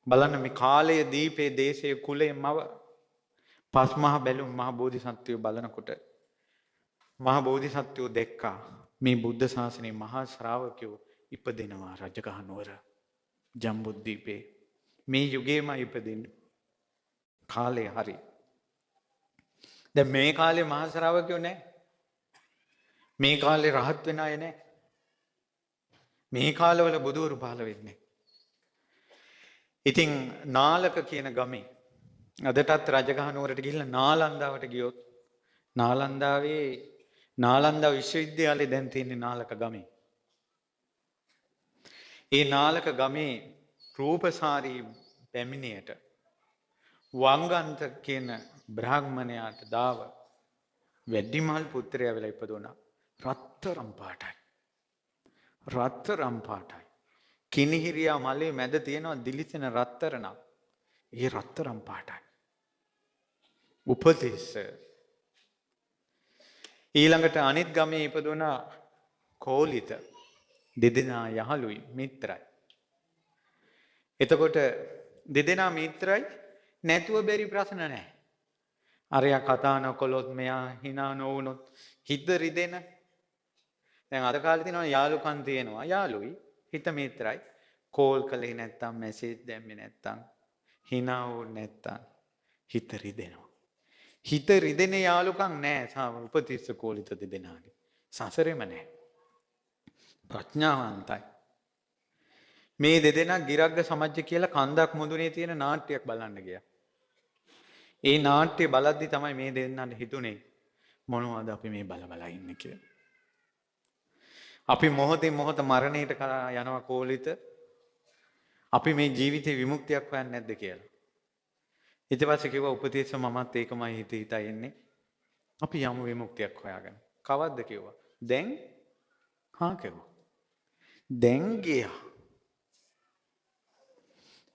බලන්න මේ කාලයේ දීපේ දේශයේ කුලයේ මව පස්මහ බැලුම් මහ බෝධිසත්වයෝ බලනකොට මහ බෝධිසත්වයෝ දැක්කා මේ බුද්ධ ශාසනයේ මහා ශ්‍රාවකයෝ ඉපදෙනවා රජගහ නුවර ජම්බුද්දීපේ මේ යුගයේම ඉපදින්න කාලේ හරි. දැන් මේ කාලේ මහා ශ්‍රාවකයෝ නැහැ. මේ කාලේ රහත් වෙන අය නැහැ. මේ කාලවල බුදුවරු පහළ වෙන්නේ. ඉතින් නාලක කියන ගමේ අදටත් රජගහ නුවරට ගිහිල්ලා නාලන්දාවට ගියොත් නාලන්දාවේ නාලන්දා විශ්වවිද්‍යාලය දැන් තියෙන්නේ නාලක ගමේ. ඒ නාලක ගමේ රූපසාරී පැමිණියට වංගන්ත කියන බ්‍රාහ්මණයාට දාව වැඩිමහල් පුත්‍රයා වෙලා ඉපදුණා. රත්තරම් පාටයි. රත්තරම් පාටයි. කිනිහිරියා මලේ මැද තියෙනවා දිලිසෙන රත්තරණක්. ඒ රත්තරම් පාටයි. උපදේශ. ඊළඟට අනිත් ගමේ ඉපදුණා කෝලිත. දෙදෙනා යහළුයි මිත්‍රයි. එතකොට දෙදෙනා මිත්‍රයි නැතුව බැරි ප්‍රශ්න නැහැ. අරයා කතා නොකළොත් මෙයා hina නොවුනොත් හිත රිදෙන. දැන් අද කාලේ තියෙනවා යාළුකම් තියෙනවා. යාළුයි හිත මිත්‍රයි. කෝල් කළේ නැත්තම් මැසේජ් දැම්මේ නැත්තම් hina වුනේ නැත්තම් හිත රිදෙනවා. හිත රිදෙන යාළුකම් නැහැ උපතිස්ස කෝලිත දෙදෙනාගේ. සසරෙම නැහැ. ප්‍රඥාවන්තයි. මේ දෙදෙනා ගිරග්ග සමජ්ජ කියලා කන්දක් මුදුනේ තියෙන නාට්‍යයක් බලන්න ගියා. ඒ නාට්‍ය බලද්දි තමයි මේ දෙන්නට හිතුනේ මොනවද අපි මේ බල ඉන්නේ කියලා. අපි මොහොතින් මොහොත මරණයට කරා යනවා කෝලිත. අපි මේ ජීවිතේ විමුක්තියක් හොයන්නේ නැද්ද කියලා. ඊට පස්සේ කිව්වා උපතිස්ස මමත් ඒකමයි හිතා ඉන්නේ. අපි යමු විමුක්තියක් හොයාගෙන. කවද්ද කිව්වා. දැන් කිව්වා. දැන් ගියා.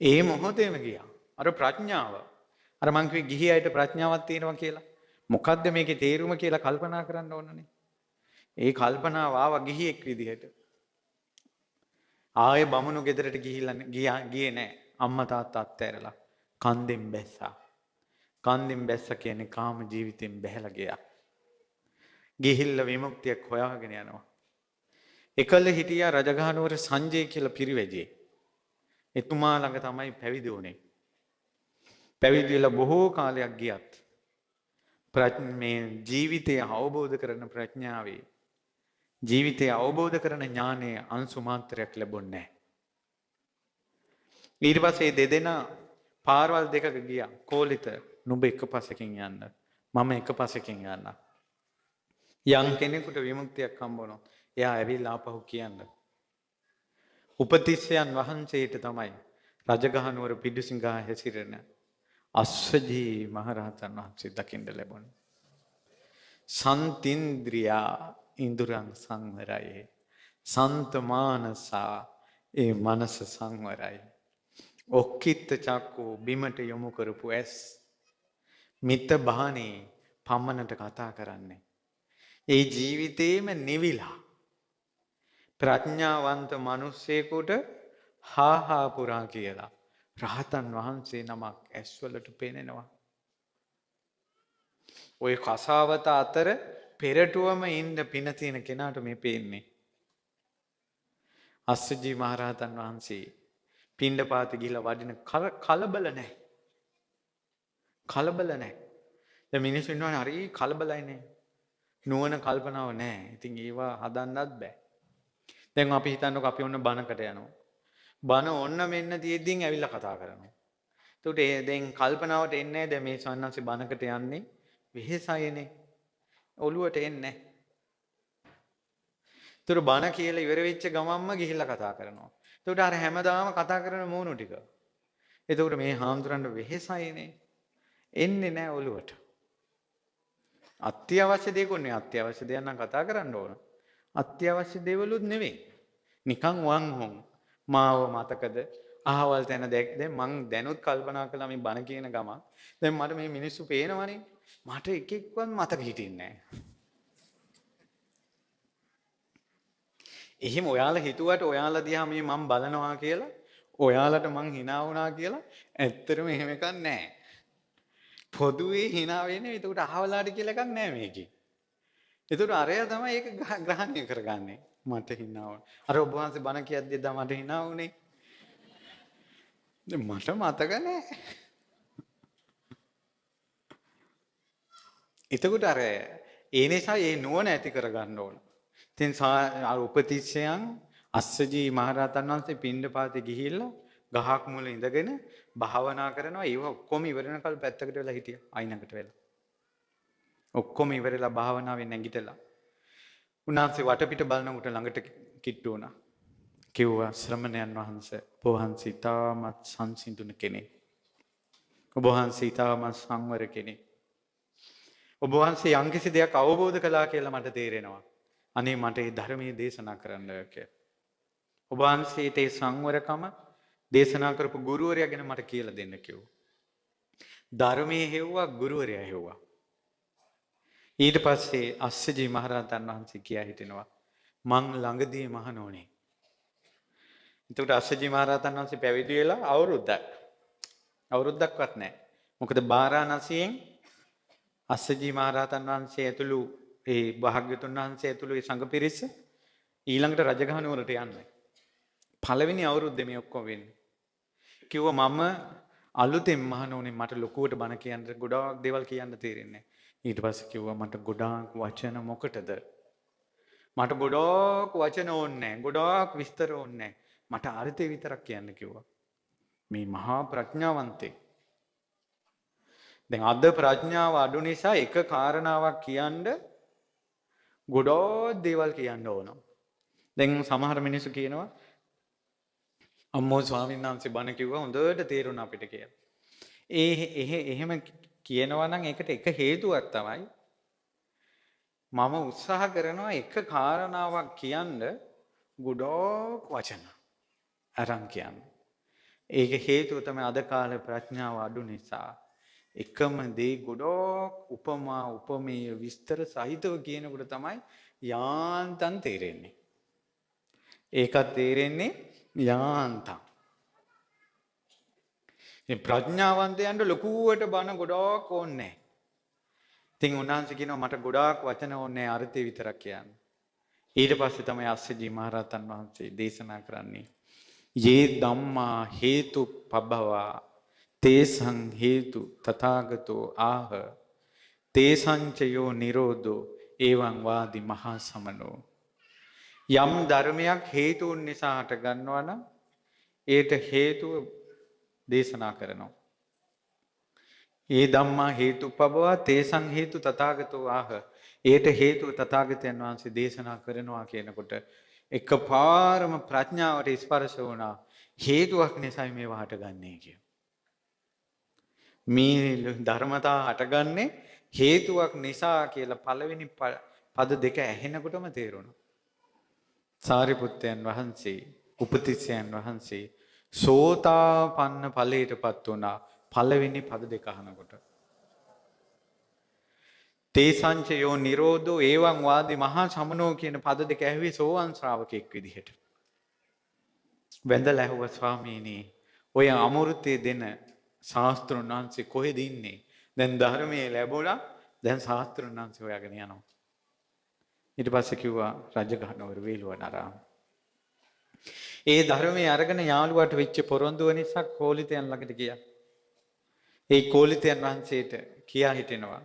ඒ මොහොතේම ගියා. අර ප්‍රඥාව. අර මං කිව්වේ ගිහි අයට ප්‍රඥාවක් තියෙනවා කියලා. මොකද්ද මේකේ තේරුම කියලා කල්පනා කරන්න ඕනනේ. ඒ කල්පනාව ආවා ගිහියෙක් විදිහට. ආයේ බමුණු ගෙදරට ගියේ නැහැ. අම්මා තාත්තා අත්හැරලා කන්දෙන් බැස්සා. කන්දෙන් බැස්ස කියන්නේ කාම ජීවිතෙන් බැහැලා ගියා. ගිහිල්ලා විමුක්තියක් හොයාගෙන යනවා. එකල හිටියා රජගහනුවර සංජය කියලා පිරිවැජේ. එතුමා ළඟ තමයි පැවිදි වුණේ. පැවිදි වෙලා බොහෝ කාලයක් ගියත් මේ ජීවිතය අවබෝධ කරන ප්‍රඥාවේ ජීවිතය අවබෝධ කරන ඥානයේ අංශු මාත්‍රයක් ලැබුණේ නැහැ. ඊට පස්සේ දෙදෙනා පාරවල් දෙකක ගියා. කෝලිත නුඹ එක පස්සකින් යන්න. මම එක පස්සකින් යන්න. යම් කෙනෙකුට විමුක්තියක් හම්බුනොත් එයා ඇවිල්ලා ආපහු කියන්න. උපතිස්සයන් වහන්සේට තමයි රජගහනුවර පිඬුසිඟා හැසිරෙන අස්සජී මහරහතන් වහන්සේ දකින්න ලැබුණේ. සන්තින්ද්‍රියා ඉන්ද්‍රයන් සංවරයි. සන්තමානසා ඒ මනස සංවරයි. ඔක්කිට චක්කු බිමට යොමු කරපු ඇස් මිත බහනේ පමණට කතා කරන්නේ. ඒ ජීවිතේම නිවිලා ප්‍රඥාවන්ත මිනිස්සෙකුට හා පුරා කියලා රහතන් වහන්සේ නමක් ඇස්වලට පේනවා. ওই කසාවත අතර පෙරටුවම ඉන්න පින තියෙන කෙනාට මේ පේන්නේ. අස්සජී මහරහතන් වහන්සේ පිණ්ඩපාත ගිහිලා වඩින කලබල නැහැ. කලබල නැහැ. දැන් මිනිස්සු ඉන්නවනේ හරි කලබලයිනේ. නුවණ කල්පනාව නැහැ. ඉතින් ඒවා හදන්නත් බෑ. දැන් අපි හිතන්නකො අපි ඔන්න බණකට යනවා. බණ ඔන්න මෙන්න තියෙද්දින් ඇවිල්ලා කතා කරනවා. ඒකට දැන් කල්පනාවට එන්නේ දැන් මේ සන්නන්සේ බණකට යන්නේ වෙහෙසයිනේ. ඔළුවට එන්නේ. ඒතර බණ කියලා ඉවර වෙච්ච ගමන්ම ගිහිල්ලා කතා කරනවා. ඒකට අර හැමදාම කතා කරන මූණු ටික. ඒකට මේ හාමුදුරන්ට වෙහෙසයිනේ. එන්නේ නැහැ ඔළුවට. අත්‍යවශ්‍ය දේකුන්නේ අත්‍යවශ්‍ය දේක් නම් කතා කරන්න ඕන. අත්‍යවශ්‍ය දේවලුත් නෙවෙයි. නිකන් වන් හොන් මාව මතකද අහවල් තැන දැන් මං දැනුත් කල්පනා කළා මේ බණ කියන ගම. දැන් මට මේ මිනිස්සු පේනවනේ. මට එක එක්කවත් මතක හිටින්නේ නැහැ. එහෙම ඔයාලා හිතුවට ඔයාලා දිහා මේ මම බලනවා කියලා ඔයාලට මං hina වුණා කියලා ඇත්තටම එහෙම එකක් නැහැ. පොදුවේ hina වෙන්නේ ඒකට අහවලාට කියලා එකක් නැහැ මේකේ. ඒකට අරයා තමයි ඒක ග්‍රහණය කරගන්නේ. මට hina වුණා. අර ඔබ වහන්සේ බණ කියද්දී දා මට hina වුණේ. දැන් මට මතක නැහැ. එතකොට අර ඒ නිසා මේ නුවණ ඇති කරගන්න ඕන. ඉතින් උපතිස්සයන් අස්සජී මහරහතන් වහන්සේ පිණ්ඩපාතේ ගිහිල්ලා ගහක් මුල ඉඳගෙන භාවනා කරනවා. ඒව ඔක්කොම ඉවරනකල් පැත්තකට වෙලා හිටියා. අයිනකට වෙලා. ඔක්කොම ඉවරලා භාවනාවෙන් නැගිටලා. උන්වහන්සේ වටපිට බලනකොට ළඟට කිට්ටු වුණා. කිව්වා ශ්‍රමණයන් වහන්සේ ඔබ වහන්සේ තාමත් සංසිඳුන කෙනෙක්. ඔබ වහන්සේ තාමත් සංවර කෙනෙක්. ඔබ වහන්සේ යම්කිසි දෙයක් අවබෝධ කළා කියලා මට තේරෙනවා. අනේ මට ඒ ධර්මයේ දේශනා කරන්න කියලා. ඔබ වහන්සේට ඒ සංවරකම දේශනා කරපු ගුරුවරයා ගැන මට කියලා දෙන්න කිව්වා. ධර්මයේ හෙව්වා ගුරුවරයා හෙව්වා. ඊට පස්සේ අස්සජී මහරහතන් වහන්සේ කියා හිටිනවා මං ළඟදී මහණෝනේ එතකොට අස්සජි මහරහතන් වහන්සේ පැවිදි වෙලා අවුරුද්දක්වත් නැහැ. මොකද බාරාණසියෙන් අස්සජි මහරහතන් වහන්සේ ඇතුළු ඒ භාග්‍යතුන් වහන්සේ ඇතුළු ඒ සංඝ පිරිස ඊළඟට රජගහ නුවරට යන්නේ. පළවෙනි අවුරුද්දේ මේ ඔක්කොම වෙන්නේ. කිව්වා මම අලුතෙන් මහණ උනේ මට ලොකුවට බණ කියන්න ගොඩාක් දේවල් කියන්න තේරෙන්නේ නැහැ. ඊට පස්සේ කිව්වා මට ගොඩාක් වචන මොකටද? මට ගොඩාක් වචන ඕනේ නැහැ. ගොඩාක් විස්තර ඕනේ නැහැ. මට අර්ථය විතරක් කියන්න කිව්වා. මේ මහා ප්‍රඥාවන්තේ. දැන් අද ප්‍රඥාව අඩු නිසා එක කාරණාවක් කියන්න ගොඩාක් දේවල් කියන්න ඕන. දැන් සමහර මිනිස්සු කියනවා අම්මෝ ස්වාමීන් වහන්සේ බණ කිව්වා හොඳට තේරුණා අපිට කියලා. එහෙම කියනවා නම් ඒකට එක හේතුවක් තමයි මම උත්සාහ කරනවා එක කාරණාවක් කියන්න ගොඩක් වචන අරන් කියන්න. ඒක හේතුව තමයි අද කාලේ ප්‍රඥාව අඩු නිසා එකම දේ ගොඩක් උපමා උපමේය විස්තර සහිතව කියනකොට තමයි යාන්තම් තේරෙන්නේ. ඒකත් තේරෙන්නේ යාන්තම්. මේ ප්‍රඥාවන්තයන්ට ලොකුවට බණ ගොඩක් ඕනේ නැහැ. ඉතින් උන්වහන්සේ කියනවා මට ගොඩාක් වචන ඕනේ අර්ථය විතරක් කියන්න. ඊට පස්සේ තමයි අස්සජි මහරහතන් වහන්සේ දේශනා කරන්නේ යේ ධම්මා හේතු පබ්බවා තේසං හේතු තථාගතෝ ආහ තේසංචයෝ නිරෝධෝ එවං වාදි මහා සමනෝ. යම් ධර්මයක් හේතුන් නිසා හට ගන්නවා නම් ඒට හේතුව දේශනා කරනවා. ඒ ධම්මා හේතුපබවා තේසං හේතු තථාගතෝ ආහ. ඒට හේතුව තථාගතයන් වහන්සේ දේශනා කරනවා කියනකොට එකපාරම ප්‍රඥාවට ස්පර්ශ වුණා. හේතුවක් නිසායි මේවා හටගන්නේ කිය. මේ ධර්මතා හටගන්නේ හේතුවක් නිසා කියලා පළවෙනි පද දෙක ඇහෙනකොටම තේරුණා. සාරිපුත්තයන් වහන්සේ උපතිස්සයන් වහන්සේ සෝතාපන්න ඵලයටපත් වුණා පළවෙනි පද දෙක අහනකොට. තේසංචයෝ නිරෝධෝ එවං වාදි මහා සමනෝ කියන පද දෙක ඇහුවේ සෝවාන් ශ්‍රාවකෙක් විදිහට. වැඳලා ඇහුවා ස්වාමීනි ඔය අමෘතය දෙන ශාස්ත්‍රුන් වහන්සේ කොහෙද ඉන්නේ? දැන් ධර්මයේ ලැබුණා දැන් ශාස්ත්‍රුන් වහන්සේ හොයාගෙන යනවා. ඊට පස්සේ කිව්වා රජගහ නුවර වේළුවනාරාම. ඒ ධර්මයේ අරගෙන යාළුවාට වෙච්ච පොරොන්දුව නිසා කෝලිතයන් ළඟට ගියා. ඒ කෝලිතයන් වහන්සේට කියා හිටිනවා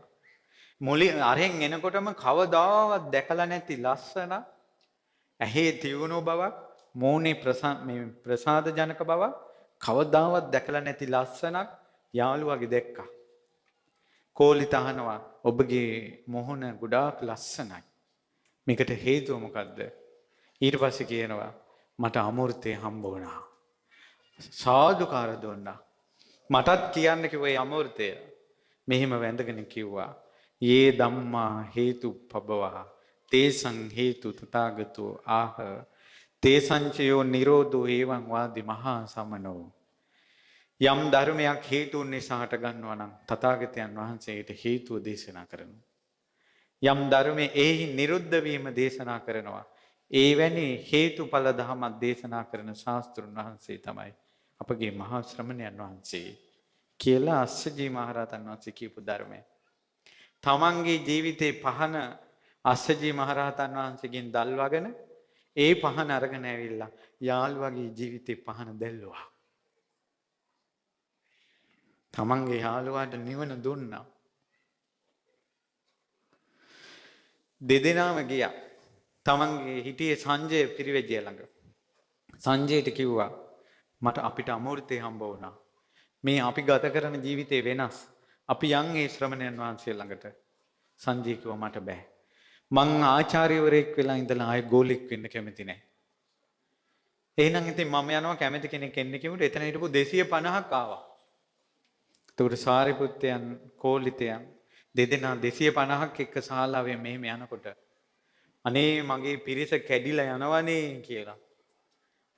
මුලින් අරෙන් එනකොටම කවදාවත් දැකලා නැති ලස්සන ඇහි තියුණු බවක් මෝනේ ප්‍රසාද ජනක බවක් කවදාවත් දැකලා නැති ලස්සනක් යාළුවාගේ දැක්කා. කෝලිත අහනවා ඔබගේ මොහොන ගොඩාක් ලස්සනයි. මේකට හේතුව මොකද්ද? ඊට පස්සේ කියනවා මට අමෘතය හම්බ වුණා. සාදුකාර දුන්නා. මටත් කියන්න කිව්වා ඒ අමෘතය. මෙහිම වැඳගෙන කිව්වා යේ ධම්මා හේතු පබවා තේසං හේතු තථාගතෝ ආහ තේසංචයෝ නිරෝධෝ එවං වාදි මහා සමනෝ. යම් ධර්මයක් හේතුන් නිසා හට ගන්නවා නම් තථාගතයන් වහන්සේට හේතුව දේශනා කරනවා. යම් ධර්මයේ එහි නිරුද්ධ වීම දේශනා කරනවා. ඒවැනි හේතුඵල ධමයක් දේශනා කරන ශාස්ත්‍රුන් වහන්සේ තමයි අපගේ මහා ශ්‍රමණයන් වහන්සේ කියලා අස්සජි මහරහතන් වහන්සේ කියපු ධර්මය. තමන්ගේ ජීවිතේ පහන අස්සජි මහරහතන් වහන්සේගෙන් දල්වගෙන ඒ පහන අරගෙන ඇවිල්ලා යාළුවාගේ ජීවිතේ පහන දැල්ලුවා. තමන්ගේ යාළුවාට නිවන දුන්නා. දෙදෙනාම ගියා. තමන්ගේ හිටියේ සංජය පිරිවැජිය ළඟ. සංජයට කිව්වා මට අපිට අමෘතය හම්බ වුණා. මේ අපි ගත කරන ජීවිතේ වෙනස්. අපි යන් ඒ ශ්‍රමණයන් වහන්සේ ළඟට. සංජය කිව්වා මට බෑ. මං ආචාර්යවරයෙක් වෙලා ඉඳලා ආයෙ ගෝලෙක් වෙන්න කැමති නැහැ. එහෙනම් ඉතින් මම යනවා කැමති කෙනෙක් එන්න කිව්වට එතන හිටපු 250ක් ආවා. එතකොට සාරිපුත්තයන් කෝලිතයන් දෙදෙනා 250ක් එක්ක ශාලාවේ මෙහෙම යනකොට අනේ මගේ පිරිස කැඩිලා යනවනේ කියලා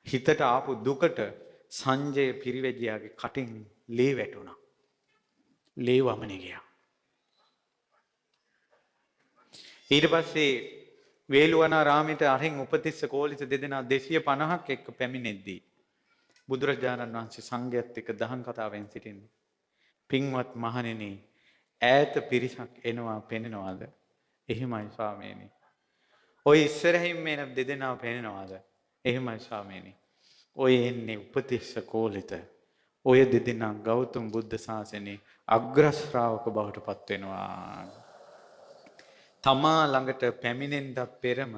හිතට ආපු දුකට සංජය පිරිවැජියාගේ කටින් ලේ වැටුණා. ලේ වමනේ ගියා. ඊට පස්සේ වේළුවනාරාමයට අරින් උපතිස්ස කෝලිත දෙදෙනා 250ක් එක්ක පැමිණෙද්දී බුදුරජාණන් වහන්සේ සංඝයාත් එක්ක දහම් කතාවෙන් සිටින්නේ. පින්වත් මහණෙනි, ඈත පිරිසක් එනවා පෙනෙනවාද? එහෙමයි ස්වාමීනි. ඔය ඉස්සරහින් මේන දෙදෙනා පෙනෙනවාද? එහෙමයි ස්වාමීනි. ඔය එන්නේ උපතිස්ස කෝලිත. ඔය දෙදෙනා ගෞතම බුද්ධ ශාසනයේ අග්‍ර ශ්‍රාවක බවට පත් වෙනවා. තමා ළඟට පැමිණෙන්නත් පෙරම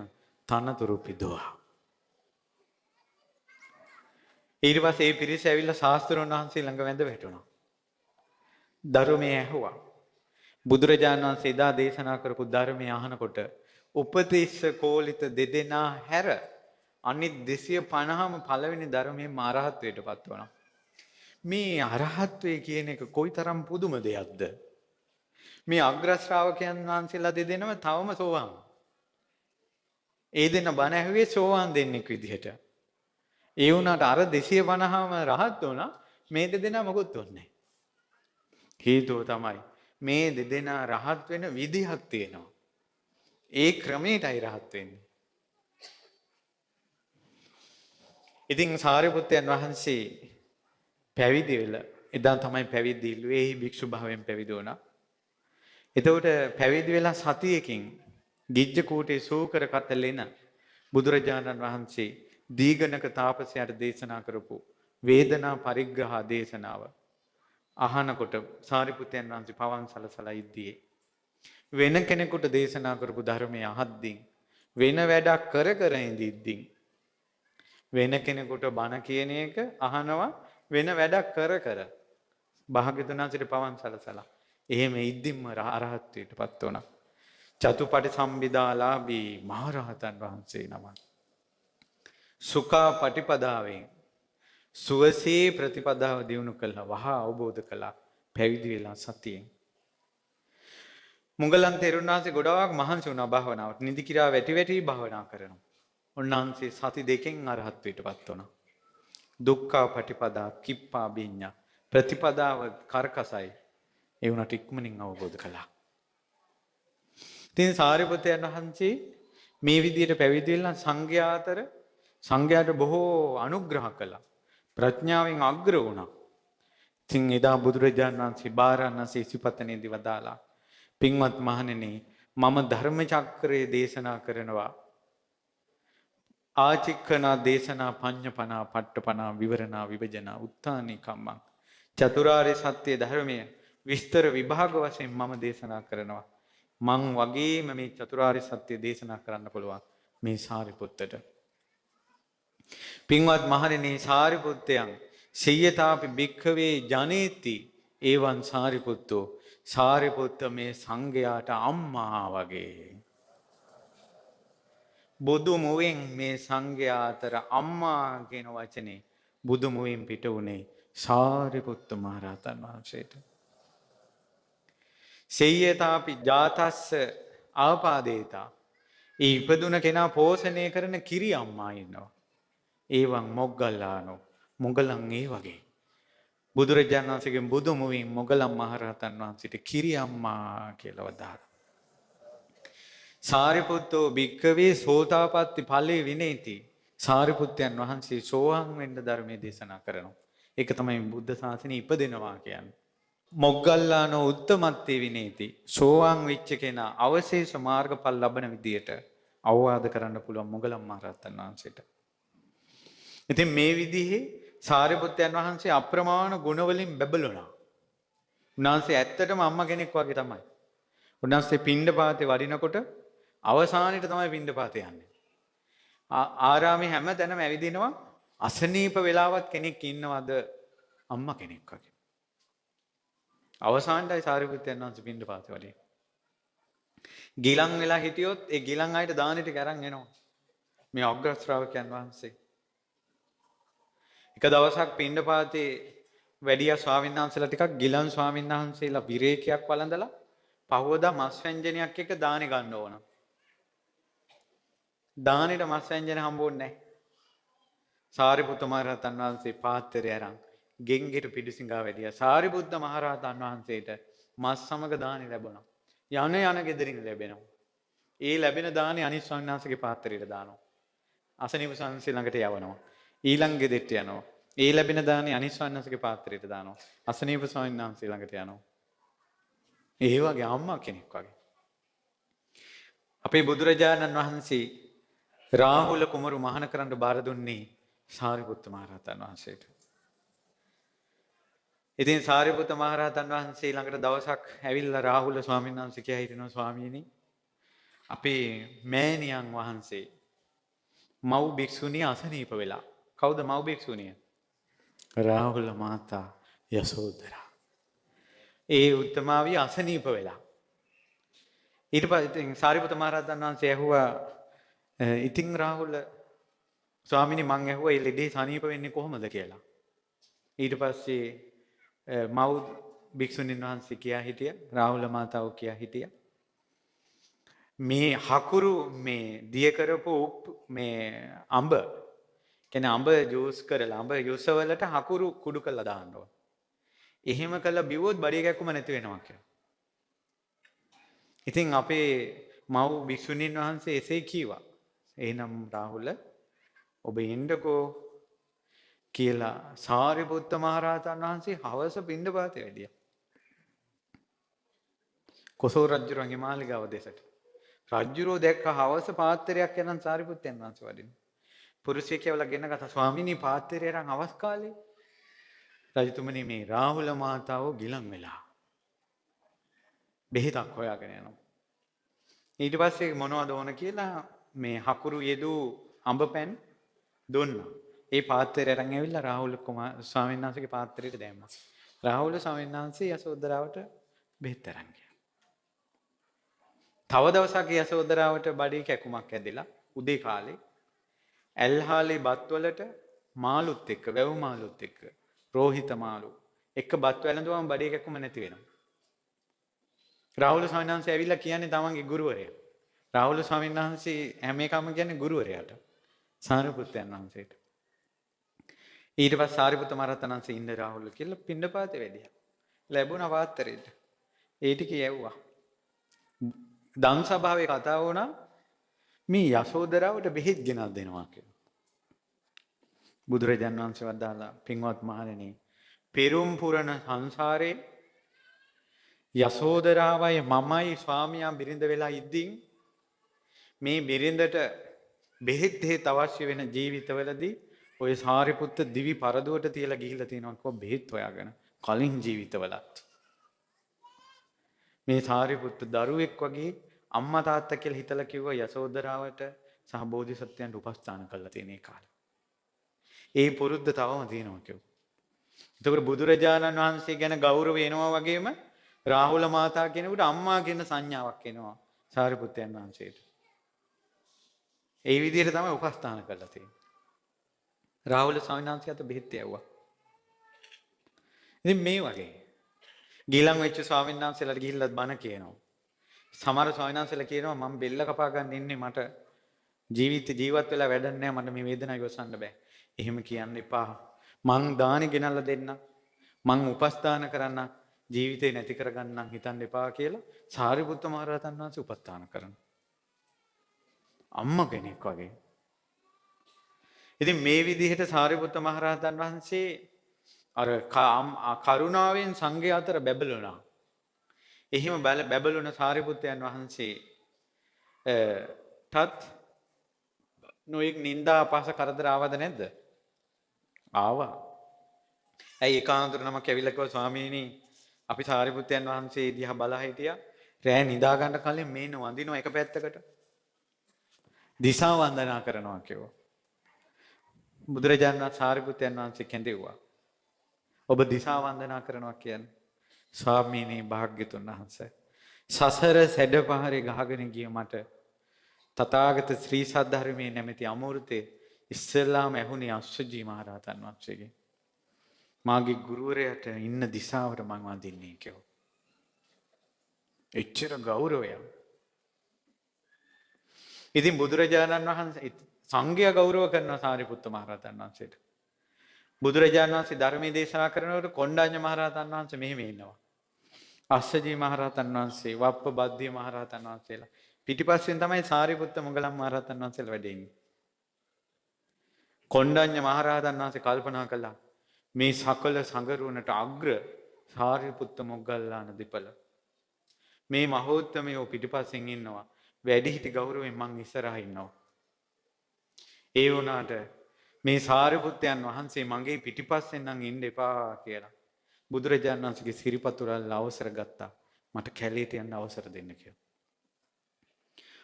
තනතුරු පිදුවා. ඊට පස්සේ ඒ පිරිස ඇවිල්ලා ශාස්ත්‍රඥ වහන්සේ ළඟ වැඳ වැටුණා. ධර්මයේ ඇහුවා. බුදුරජාණන් වහන්සේ එදා දේශනා කරපු ධර්මය අහනකොට උපතිස්ස කෝලිත දෙදෙනා හැර අනිත් 250ම පළවෙනි ධර්මයේ අරහත්වයට පත් වුණා. මේ අරහත්වයේ කියන එක කොයිතරම් පුදුම දෙයක්ද? මේ අග්‍ර ශ්‍රාවකයන් වහන්සේලා දෙදෙනාම තවම සෝවාන්. ඒ දෙන්න බණ ඇහුවේ සෝවාන් දෙන්නෙක් විදිහට. ඒ වුණාට අර 250ම රහත් වුණා. මේ දෙදෙනා මොකොත් වුන්නේ නැහැ. හේතුව තමයි මේ දෙදෙනා රහත් වෙන විදිහක් තියෙනවා. ඒ ක්‍රමයටයි රහත් වෙන්නේ. ඉතින් සාරිපුත්තයන් වහන්සේ පැවිදි වෙලා එදා තමයි පැවිදි ඉල්ලුවේ. එහි භික්ෂු භාවයෙන් පැවිදි වුණා. එතකොට පැවිදි වෙලා සතියකින් ගිජ්ජ කූටේ සූකර කතලෙන බුදුරජාණන් වහන්සේ දීඝනක තාපසයාට දේශනා කරපු වේදනා පරිග්‍රහ දේශනාව අහනකොට සාරිපුත්තයන් වහන්සේ පවන් සලසලා ඉද්දී වෙන කෙනෙකුට දේශනා කරපු ධර්මය අහද්දී වෙන වැඩක් කර කර ඉඳිද්දී වෙන කෙනෙකුට බණ කියන එක අහනවා වෙන වැඩක් කර කර භාග්‍යවතුන් වහන්සේට පවන් සලසලා එහෙම ඉද්දින්ම අරහත්ත්වයට පත් වුණා. චතුපටි සම්බිදාලාභී මහරහතන් වහන්සේ නමක්. සුඛා පටිපදාවෙන් සුවසේ ප්‍රතිපදාව දියුණු කළා. වහා අවබෝධ කළා. පැවිදි වෙලා සතියෙන්. මුගලන් තෙරුන් වහන්සේ ගොඩාක් මහන්සි වුණා භාවනාවට. නිදි කිරා වැටි වැටි භාවනා කරනවා. උන්වහන්සේ සති දෙකෙන් අරහත්ත්වයට පත් වුණා. දුක්ඛා පටිපදා කිප්පා බිඤ්ඤා ප්‍රතිපදාව කරකසයි. ඒ වුණාට ඉක්මනින් අවබෝධ කළා. ඉතින් සාරිපුත්තයන් වහන්සේ මේ විදිහට පැවිදි වෙලා සංඝයා අතර සංඝයාට බොහෝ අනුග්‍රහ කළා. ප්‍රඥාවෙන් අග්‍ර වුණා. ඉතින් එදා බුදුරජාණන් වහන්සේ බාරණසී සිපතනේදී වදාලා පින්වත් මහණෙනි මම ධර්ම චක්‍රයේ දේශනා කරනවා. ආචික්කනා දේශනා පඤ්ඤපනා පට්ඨපනා විවරණා විභජනා උත්තානි කම්මං චතුරාර්ය සත්‍ය ධර්මයේ විස්තර විභාග වශයෙන් මම දේශනා කරනවා. මං වගේම මේ චතුරාර්ය සත්‍ය දේශනා කරන්න පුළුවන් මේ සාරිපුත්තට. පින්වත් මහණෙනි සාරිපුත්තයන් සියතාපි භික්ඛවේ ජනේති එවං සාරිපුත්තෝ සාරිපුත්ත මේ සංඝයාට අම්මා වගේ. බුදු මුවෙන් මේ සංඝයා අතර අම්මා කියන වචනේ බුදු මුවෙන් පිට උනේ සාරිපුත්ත මහරහතන් වහන්සේට. සේයතාපි ජාතස්ස ආපාදේතා. ඒ ඉපදුන කෙනා පෝෂණය කරන කිරි අම්මා ඉන්නවා. ඒවන් මොග්ගල්ලානෝ මොගලන් ඒ වගේ. බුදුරජාණන් වහන්සේගේ බුදු මුවින් මොගලන් මහරහතන් වහන්සේට කිරි අම්මා කියලා වදාළා. සාරිපුත්තෝ භික්ඛවේ සෝතාපට්ටි ඵලේ විනේති. සාරිපුත්තයන් වහන්සේ සෝවාන් වෙන්න ධර්මයේ දේශනා කරනවා. ඒක තමයි බුද්ධ ශාසනය ඉපදෙනවා කියන්නේ. මොග්ගල්ලානෝ උත්තමත්තේ විනේති. සෝවාන් වෙච්ච කෙනා අවශේෂ මාර්ගඵල ලබන විදියට අවවාද කරන්න පුළුවන් මොගලන් මහරහතන් වහන්සේට. ඉතින් මේ විදිහේ සාරිපුත්තයන් වහන්සේ අප්‍රමාණ ගුණ වලින් බැබළුණා. උන්වහන්සේ ඇත්තටම අම්මා කෙනෙක් වගේ තමයි. උන්වහන්සේ පිණ්ඩපාතේ වඩිනකොට අවසානෙට තමයි පිණ්ඩපාතේ යන්නේ. ආරාමේ හැම තැනම ඇවිදිනවා. අසනීප වෙලාවත් කෙනෙක් ඉන්නවද අම්මා කෙනෙක් වගේ. අවසානටයි සාරිපුත්තයන් වහන්සේ පිණ්ඩපාතේ වඩේ. ගිලන් වෙලා හිටියොත් ඒ ගිලන් අයට දාන ටික අරන් එනවා. මේ අග්‍ර ශ්‍රාවකයන් වහන්සේ. එක දවසක් පිණ්ඩපාතේ වැඩියා ස්වාමීන් වහන්සේලා ටිකක් ගිලන් ස්වාමීන් වහන්සේලා විරේකයක් වළඳලා පහවදා මස් ව්‍යංජනයක් එක දානෙ ගන්න ඕන. දානෙට මස් ව්‍යංජන හම්බුන්නේ නැහැ. සාරිපුත්ත මහරහතන් වහන්සේ පාත්‍රය අරන් ගෙන්ගෙට පිඬුසිඟා වැඩියා. සාරිපුත්ත මහරහතන් වහන්සේට මස් සමග දානෙ ලැබුණා. යන ගෙදරින් ලැබෙනවා. ඒ ලැබෙන දානෙ අනිත් ස්වාමීන් වහන්සේගේ පාත්‍රයට දානවා. අසනීප ස්වාමීන් වහන්සේ ළඟට යවනවා. ඊළඟ ගෙදෙට්ට යනවා. ඒ ලැබෙන දානේ අනිත් ස්වාමීන් වහන්සේගේ පාත්‍රයට දානවා. අසනීප ස්වාමීන් වහන්සේ ළඟට යනවා. ඒ වගේ අම්මා කෙනෙක් වගේ. අපේ බුදුරජාණන් වහන්සේ රාහුල කුමරු මහාන කරන්න බාර දුන්නේ සාරිපුත්ත මහරහතන් වහන්සේට. ඉතින් සාරිපුත්ත මහරහතන් වහන්සේ ළඟට දවසක් ඇවිල්ලා රාහුල ස්වාමීන් වහන්සේ කියා හිටිනවා ස්වාමීනි අපේ මෑණියන් වහන්සේ මව් භික්ෂුණිය අසනීප වෙලා. කවුද මව් භික්ෂුණිය? රාහුල මාතා යසෝදරා. ඒ උත්තමාවිය අසනීප වෙලා. ඊට පස්සේ සාරිපුත්ත මහරහතන් වහන්සේ ඇහුවා ඉතින් රාහුල ස්වාමීනි මං ඇහුවා ඒ ලෙඩේ සනීප වෙන්නේ කොහොමද කියලා. ඊට පස්සේ මව් භික්ෂුණීන් වහන්සේ කියා හිටියා රාහුල මාතාව කියා හිටියා මේ හකුරු මේ දිය කරපු මේ අඹ කියන්නේ අඹ ජූස් කරලා අඹ ජූස් වලට හකුරු කුඩු කරලා දාන්න ඕන. එහෙම කළා බිව්වොත් බඩේ කැක්කුම නැති වෙනවා කියලා. ඉතින් අපේ මව් භික්ෂුණීන් වහන්සේ එසේ කීවා. එහෙනම් රාහුල ඔබ එන්නකෝ කියලා සාරිපුත්ත මහරහතන් වහන්සේ හවස පිණ්ඩපාතේ වැඩියා. කොසල් රජුගේ මාලිගාව දෙසට. රජුරෝ දැක්ක හවස පාත්‍රයක් යනන් සාරිපුත්තයන් වහන්සේ වඩින්න. පුරුෂයෙක් කියලා ගෙන ගත්තා ස්වාමීනි පාත්‍රය අරන් හවස් කාලේ. රජතුමනි මේ රාහුල මාතාව ගිලන් වෙලා. බෙහෙතක් හොයාගෙන යනවා. ඊට පස්සේ මොනවද ඕන කියලා මේ හකුරු යෙදූ අඹ පැන් දුන්නා. ඒ පාත්‍රය අරන් ඇවිල්ලා රාහුල ස්වාමීන් වහන්සේගේ පාත්‍රයට දැම්මා. රාහුල ස්වාමීන් වහන්සේ යසෝදරාවට බෙහෙත් අරන් ගියා. තව දවසක් යසෝදරාවට බඩේ කැකුමක් ඇදලා උදේ කාලේ ඇල්හාලේ බත් වලට මාළුත් එක්ක වැව් මාළුත් එක්ක රෝහිත මාළු එක බත් වැළඳුවම බඩේ කැකුම නැති වෙනවා. රාහුල ස්වාමීන් වහන්සේ ඇවිල්ලා කියන්නේ තමන්ගේ ගුරුවරයා. රාහුල ස්වාමීන් වහන්සේ හැම එකම කියන්නේ ගුරුවරයාට. සාරිපුත්තයන් වහන්සේට. ඊට පස්සේ සාරිපුත්ත මහරහතන් වහන්සේ ඉන්න රාහුල කියලා පිණ්ඩපාතේ වැඩියා. ලැබුණා පාත්‍රෙට. ඒ ටික යැව්වා. දන් සභාවේ කතා වුණා මේ යසෝදරාවට බෙහෙත් ගෙනත් දෙනවා කියලා. බුදුරජාණන් වහන්සේ වදාළා පින්වත් මහණෙනි පෙරුම් පුරණ සංසාරේ යසෝදරාවයි මමයි ස්වාමියා බිරිඳ වෙලා ඉද්දින් මේ බිරිඳට බෙහෙත් හේත් අවශ්‍ය වෙන ජීවිතවලදී ඔය සාරිපුත්ත දිවි පරදුවට තියලා ගිහිල්ලා තිනවා කො බෙහෙත් හොයාගෙන කලින් ජීවිතවලත් මේ සාරිපුත්ත දරුවෙක් වගේ අම්මා තාත්තා කියලා හිතලා කිව්වා යසෝදරාවට සහ බෝධිසත්වයන්ට උපස්ථාන කළා තියෙන ඒ කාලේ. ඒ පුරුද්ද තවම තියෙනවා කිව්වා. එතකොට බුදුරජාණන් වහන්සේ ගැන ගෞරව එනවා වගේම රාහුල මාතා කෙනෙකුට අම්මා කියන සංඥාවක් එනවා සාරිපුත්තයන් වහන්සේට. ඒ විදිහට තමයි උපස්ථාන කළා තියෙන්නේ. රාහුල ස්වාමීන් වහන්සේ අත බෙහෙත් යවුවා. ඉතින් මේ වගේ ගිලන් වෙච්ච ස්වාමීන් වහන්සේලාට ගිහිල්ලා බණ කියනවා. සමහර ස්වාමීන් වහන්සේලා කියනවා මම බෙල්ල කපා ගන්න ඉන්නේ මට ජීවත් වෙලා වැඩක් නැහැ මට මේ වේදනාව ඉවසන්න බෑ. එහෙම කියන්න එපා. මං දානි ගෙනල්ලා දෙන්න. මං උපස්ථාන කරන්න ජීවිතේ නැති කරගන්නම් හිතන්න එපා කියලා සාරිපුත්ත මහරහතන් වහන්සේ උපස්ථාන කරනවා. අම්මා කෙනෙක් වගේ. ඉතින් මේ විදිහට සාරිපුත්ත මහරහතන් වහන්සේ අර කරුණාවෙන් සංඝයා අතර බැබළුණා. එහෙම බැබළුණ සාරිපුත්තයන් වහන්සේ තත් නොයෙක් නිന്ദා අපහාස කරදර ආවද නැද්ද? ආවා. ඇයි ඒකාන්තර නමක් ඇවිල්ලා කිව්වා ස්වාමීනි අපි සාරිපුත්තයන් වහන්සේ දිහා බලා හිටියා. රෑ නිදා ගන්න කලින් මේන වඳිනවා එක පැත්තකට. දිසා වන්දනා කරනවා කිව්වා. බුදුරජාණන් සාරිපුත්තයන් වහන්සේ කැඳෙව්වා. ඔබ දිසා වන්දනා කරනවා කියන්නේ ස්වාමීනි භාග්‍යතුන් වහන්සේ සසර සැඩපහරේ ගහගෙන ගිය මට තථාගත ශ්‍රී සද්ධර්මයේ නැමැති අමෘතේ ඉස්සෙල්ලාම ඇහුනේ අස්සජී මහරහතන් වහන්සේගෙන්. මාගේ ගුරුවරයාට ඉන්න දිසාවට මම වඳින්නේ කියලා. එච්චර ගෞරවයක්. ඉතින් බුදුරජාණන් වහන්සේ සංඝයා ගෞරව කරන සාරිපුත්ත මහරහතන් වහන්සේට. බුදුරජාණන් වහන්සේ ධර්මයේ දේශනා කරනකොට කොණ්ඩඤ්ඤ මහරහතන් වහන්සේ මෙහෙම ඉන්නවා. අස්සජී මහරහතන් වහන්සේ, වප්ප බද්දිය මහරහතන් වහන්සේලා. පිටිපස්සෙන් තමයි සාරිපුත්ත මොග්ගලන් මහරහතන් වහන්සේලා වැඩ ඉන්නේ. කොණ්ඩඤ්ඤ මහරහතන් වහන්සේ කල්පනා කළා මේ සකල සංගරුවනට අග්‍ර සාරිපුත්ත මොග්ගල්ලාන දෙපළ. මේ මහෝත්තමයෝ පිටිපස්සෙන් ඉන්නවා. වැඩිහිටි ගෞරවයෙන් මං ඉස්සරහ ඉන්නවා. ඒ වුණාට මේ සාරිපුත්තයන් වහන්සේ මගේ පිටිපස්සෙන් නම් ඉන්න එපා කියලා බුදුරජාණන් වහන්සේගේ සිරිපතුරල් අවසර ගත්තා. මට කැලේට යන්න අවසර දෙන්න කියලා.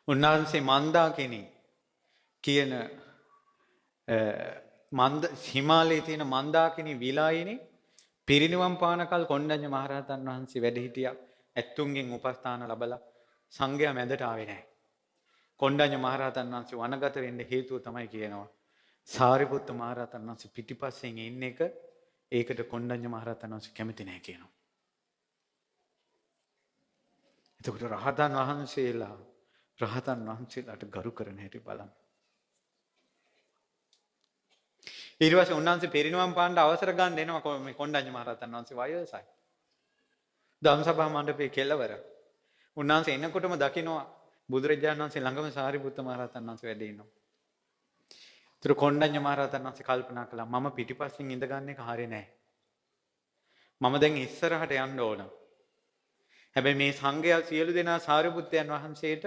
උන්වහන්සේ මන්දාකිණි කියන හිමාලයේ තියෙන මන්දාකිණි විලායිනේ පිරිනිවන් පානකල් කොණ්ඩඤ්ඤ මහරහතන් වහන්සේ වැඩ හිටියා. ඇත්තුන්ගෙන් උපස්ථාන ලැබලා සංඝයා මැදට ආවේ නැහැ. කොණ්ඩඤ්ඤ මහරහතන් වහන්සේ වනගත වෙන්න හේතුව තමයි කියනවා. සාරිපුත්ත මහරහතන් වහන්සේ පිටිපස්සෙන් ඉන්න එක ඒකට කොණ්ඩඤ්ඤ මහරහතන් වහන්සේ කැමති නැහැ කියනවා. එතකොට රහතන් වහන්සේලාට ගරු කරන හැටි බලන්න. ඊට පස්සේ උන්වහන්සේ පිරිනිවන් පාන්න අවසර ගන්න එනවා මේ කොණ්ඩඤ්ඤ මහරහතන් වහන්සේ වයසයි. ධම්සභා මණ්ඩපයේ කෙළවර. උන්වහන්සේ එනකොටම දකිනවා බුදුරජාණන් වහන්සේ ළඟම සාරිපුත්ත මහරහතන් වහන්සේ වැඩ ඉන්නවා. ඒතර කොණ්ඩඤ්ඤ මහරහතන් වහන්සේ කල්පනා කළා මම පිටිපස්සෙන් ඉඳ ගන්න එක හරිය නෑ. මම දැන් ඉස්සරහට යන්න ඕන. හැබැයි මේ සංඝයා සියලු දෙනා සාරිපුත්තයන් වහන්සේට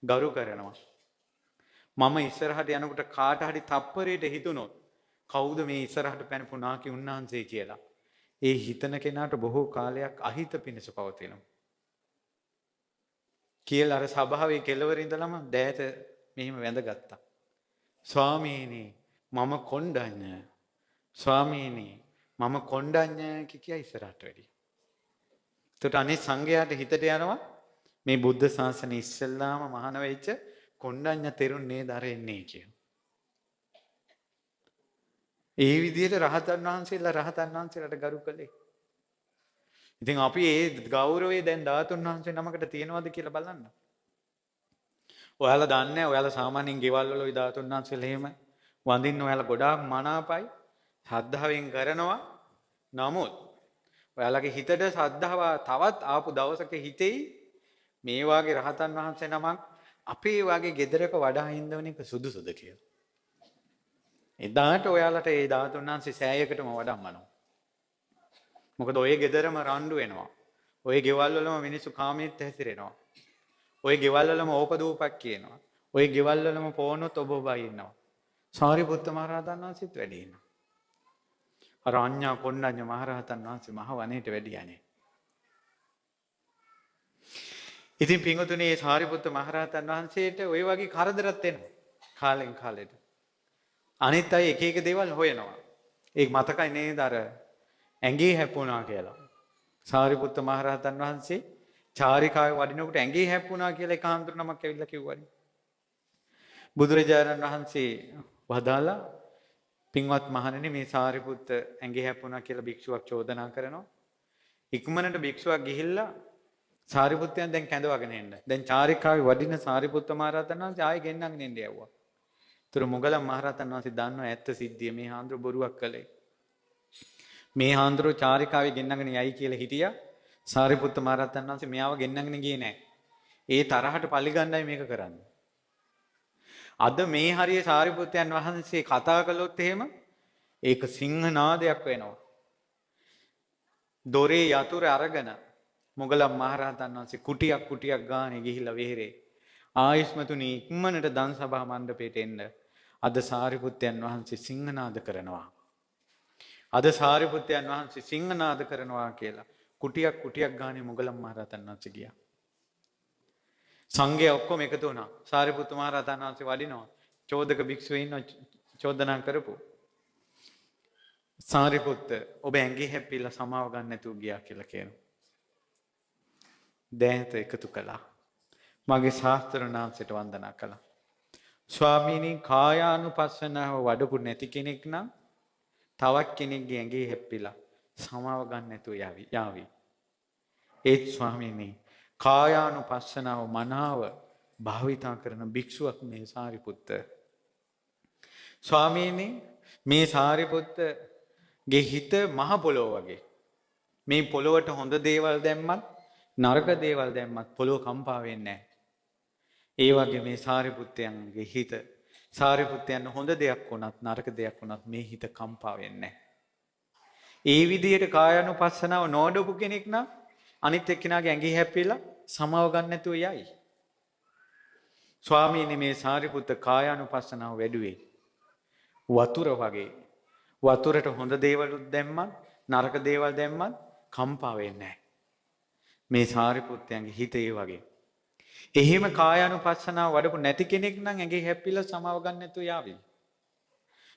ගරු කරනවා. මම ඉස්සරහට යනකොට කාට හරි තප්පරයට හිතුනොත් කවුද මේ ඉස්සරහට පැනපු නාකි උන්වහන්සේ කියලා. ඒ හිතන කෙනාට බොහෝ කාලයක් අහිත පිණිස පවතිනවා. කියලා අර සභාවේ කෙළවර ඉඳලම දෑත මෙහිම වැඳගත්තා. ස්වාමීනි මම කොණ්ඩඤ්ඤ. ස්වාමීනි මම කොණ්ඩඤ්ඤ කියා ඉස්සරහට වැඩි. එතකොට අනේ සංඝයාට හිතට යනවා මේ බුද්ධ ශාසනය ඉස්සෙල්ලාම මහාන වෙච්ච කොණ්ඩඤ්ඤ තෙරුන් නේද අර එන්නේ කියලා. ඒ විදිහට රහතන් වහන්සේලාට ගරු කළේ. ඉතින් අපි ඒ ගෞරවය දැන් ධාතුන් වහන්සේ නමකට තියනවද කියලා බලන්න. ඔයාලා දන්නේ නැහැ. ඔයාලා සාමාන්‍යයෙන් ගෙවල් වල ওই ධාතුන් වහන්සේලා එහෙම වඳින්න ඔයාලා ගොඩාක් මනාපයි. ශ්‍රද්ධාවෙන් කරනවා. නමුත් ඔයාලගේ හිතට ශ්‍රද්ධාව තවත් ආපු දවසක හිතෙයි මේ වාගේ රහතන් වහන්සේ නමක් අපේ වාගේ ගෙදරක වඩා හින්දවන එක සුදුසුද කියලා. එදාට ඔයාලට ඒ ධාතුන් වහන්සේ සෑයකටම වඩම්මනවා. මොකද ඔය ගෙදරම රණ්ඩු වෙනවා. ඔය ගෙවල් වලම මිනිස්සු කාමීත් හැසිරෙනවා. ඔය ගෙවල් වලම ඕපදූපක් කියනවා. ඔය ගෙවල් වලම පොනොත් ඔබ ඔබයි ඉන්නවා. සාරිපුත්ත මහරහතන් වහන්සේත් වැඩි ඉන්නවා. අර අඤ්ඤා කොණ්ඩඤ්ඤ මහරහතන් වහන්සේ මහ වනයේට වැඩියානේ. ඉතින් පින්වතුනි සාරිපුත්ත මහරහතන් වහන්සේට ওই වගේ කරදරත් එනවා. කාලෙන් කාලෙට. අනිත් අය එක එක දේවල් හොයනවා. ඒක මතකයි නේද අර ඇඟේ හැප්පුණා කියලා. සාරිපුත්ත මහරහතන් වහන්සේ චාරිකාවේ වඩිනකොට ඇඟේ හැප්පුණා කියලා එක ආන්තර නමක් ඇවිල්ලා කිව්වනේ. බුදුරජාණන් වහන්සේ වදාලා පින්වත් මහණෙනි මේ සාරිපුත්ත ඇඟේ හැප්පුණා කියලා භික්ෂුවක් චෝදනා කරනවා. ඉක්මනට භික්ෂුවක් ගිහිල්ලා සාරිපුත්තයන් දැන් කැඳවගෙන එන්න. දැන් චාරිකාවේ වඩින සාරිපුත්ත මහරහතන් වහන්සේ ආයෙ ගෙන්නගෙන එන්න යවුවා. ඒතර මොගලන් මහරහතන් වහන්සේ දන්නවා ඇත්ත සිද්ධිය මේ හාන්දර බොරුවක් කළේ. මේ හාන්දර චාරිකාවේ ගෙන්නගෙන යයි කියලා හිටියා. සාරිපුත්ත මහරහතන් වහන්සේ මෙයාව ගෙන්නගෙන ගියේ නැහැ. ඒ තරහට පරිගන්නයි මේක කරන්නේ. අද මේ හරිය සාරිපුත්තයන් වහන්සේ කතා කළොත් එහෙම ඒක සිංහනාදයක් වෙනවා. දොරේ යතුරු අරගෙන මොගලන් මහරහතන් වහන්සේ කුටියක් ගානේ ගිහිල්ලා වෙහෙරේ ආයස්මතුනි ඉක්මනට දන් සභා මණ්ඩපයට එන්න. අද සාරිපුත්තයන් වහන්සේ සිංහනාද කරනවා. අද සාරිපුත්තයන් වහන්සේ සිංහනාද කරනවා කියලා කුටියක් ගානේ මොගලන් මහරහතන් වහන්සේ ගියා. සංඝයා ඔක්කොම එකතු වුණා. සාරිපුත්ත මහරහතන් වහන්සේ වඩිනවා. චෝදක භික්ෂුව ඉන්නවා චෝදනා කරපු. සාරිපුත්ත ඔබ ඇඟේ හැප්පිලා සමාව ගන්න නැතුව ගියා කියලා කියනවා. දැනට එකතු කළා. මගේ ශාස්ත්‍රනාංශයට වන්දනා කළා. ස්වාමීනි කායානුපස්සනාව වඩපු නැති කෙනෙක් නම් තවත් කෙනෙක්ගේ ඇඟේ හැප්පිලා සමාව ගන්න නැතුව යාවි. ඒත් ස්වාමීනි කායානුපස්සනාව මනාව භාවිතා කරන භික්ෂුවක් මේ සාරිපුත්ත. ස්වාමීනි මේ සාරිපුත්තගේ හිත මහ පොළොව වගේ. මේ පොළොවට හොඳ දේවල් දැම්මත් නරක දේවල් දැම්මත් පොළොව කම්පා වෙන්නේ නැහැ. ඒ වගේ මේ සාරිපුත්තයන්ගේ හිත සාරිපුත්තයන් හොඳ දෙයක් වුණත් නරක දෙයක් වුණත් මේ හිත කම්පා වෙන්නේ නැහැ. ඒ විදිහට කායानुපස්සනාව නොවඩපු කෙනෙක් නම් අනිත් එක්කෙනාගේ ඇඟි හැප්පිලා සමාව ගන්න නැතුව යයි. ස්වාමීනි මේ සාරිපුත්ත කායානුපස්සනාව වැඩුවේ වතුර වගේ. වතුරට හොඳ දේවලුත් දැම්මත් නරක දේවල් දැම්මත් කම්පා වෙන්නේ නැහැ. මේ සාරිපුත්තයන්ගේ හිත ඒ වගේ. එහෙම කායානුපස්සනාව වඩපු නැති කෙනෙක් නම් ඇඟේ හැප්පිලා සමාව ගන්න නැතුව යාවි.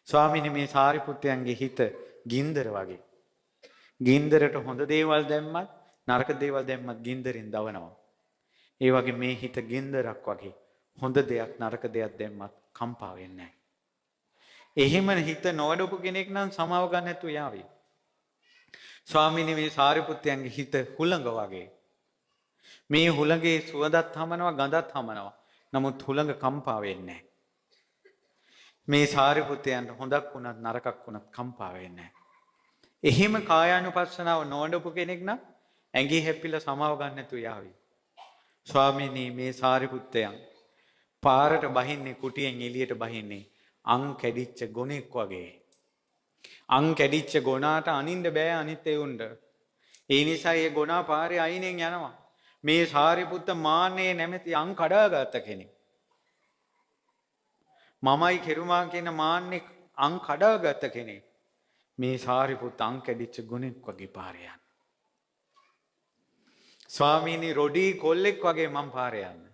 ස්වාමීනි මේ සාරිපුත්තයන්ගේ හිත ගින්දර වගේ. ගින්දරට හොඳ දේවල් දැම්මත් නරක දේවල් දැම්මත් ගින්දරෙන් දවනවා. ඒ වගේ මේ හිත ගින්දරක් වගේ. හොඳ දෙයක් නරක දෙයක් දැම්මත් කම්පා වෙන්නේ නැහැ. එහෙම හිත නොවඩපු කෙනෙක් නම් සමාව ගන්න නැතුව යාවි. ස්වාමීනි මේ සාරිපුත්තයන්ගේ හිත හුළඟ වගේ. මේ හුළඟේ සුවඳත් හමනවා ගඳත් හමනවා. නමුත් හුළඟ කම්පා වෙන්නේ නැහැ. මේ සාරිපුත්තයන්ට හොඳක් වුණත් නරකක් වුණත් කම්පා වෙන්නේ නැහැ. එහෙම කායානුපස්සනාව නොවඩපු කෙනෙක් නම් ඇඟේ හැප්පිලා සමාව ගන්න නැතුව යාවි. ස්වාමීනි මේ සාරිපුත්තයන් පාරට බහින්නේ කුටියෙන් එළියට බහින්නේ අං කැඩිච්ච ගොනෙක් වගේ. අං කැඩිච්ච ගොනාට අනින්න බෑ අනිත් එවුන්ට. ඒ නිසා ඒ ගොනා පාරේ අයිනෙන් යනවා. මේ සාරිපුත්ත මාන්නේ නැමැති අං කඩාගත්ත කෙනෙක්. මමයි කෙරුමා කියන මාන්නේ අං කඩාගත්ත කෙනෙක්. මේ සාරිපුත්ත අං කැඩිච්ච ගොනෙක් වගේ පාරේ යන. ස්වාමීනි රොඩී කොල්ලෙක් වගේ මම පාරේ යන්නේ.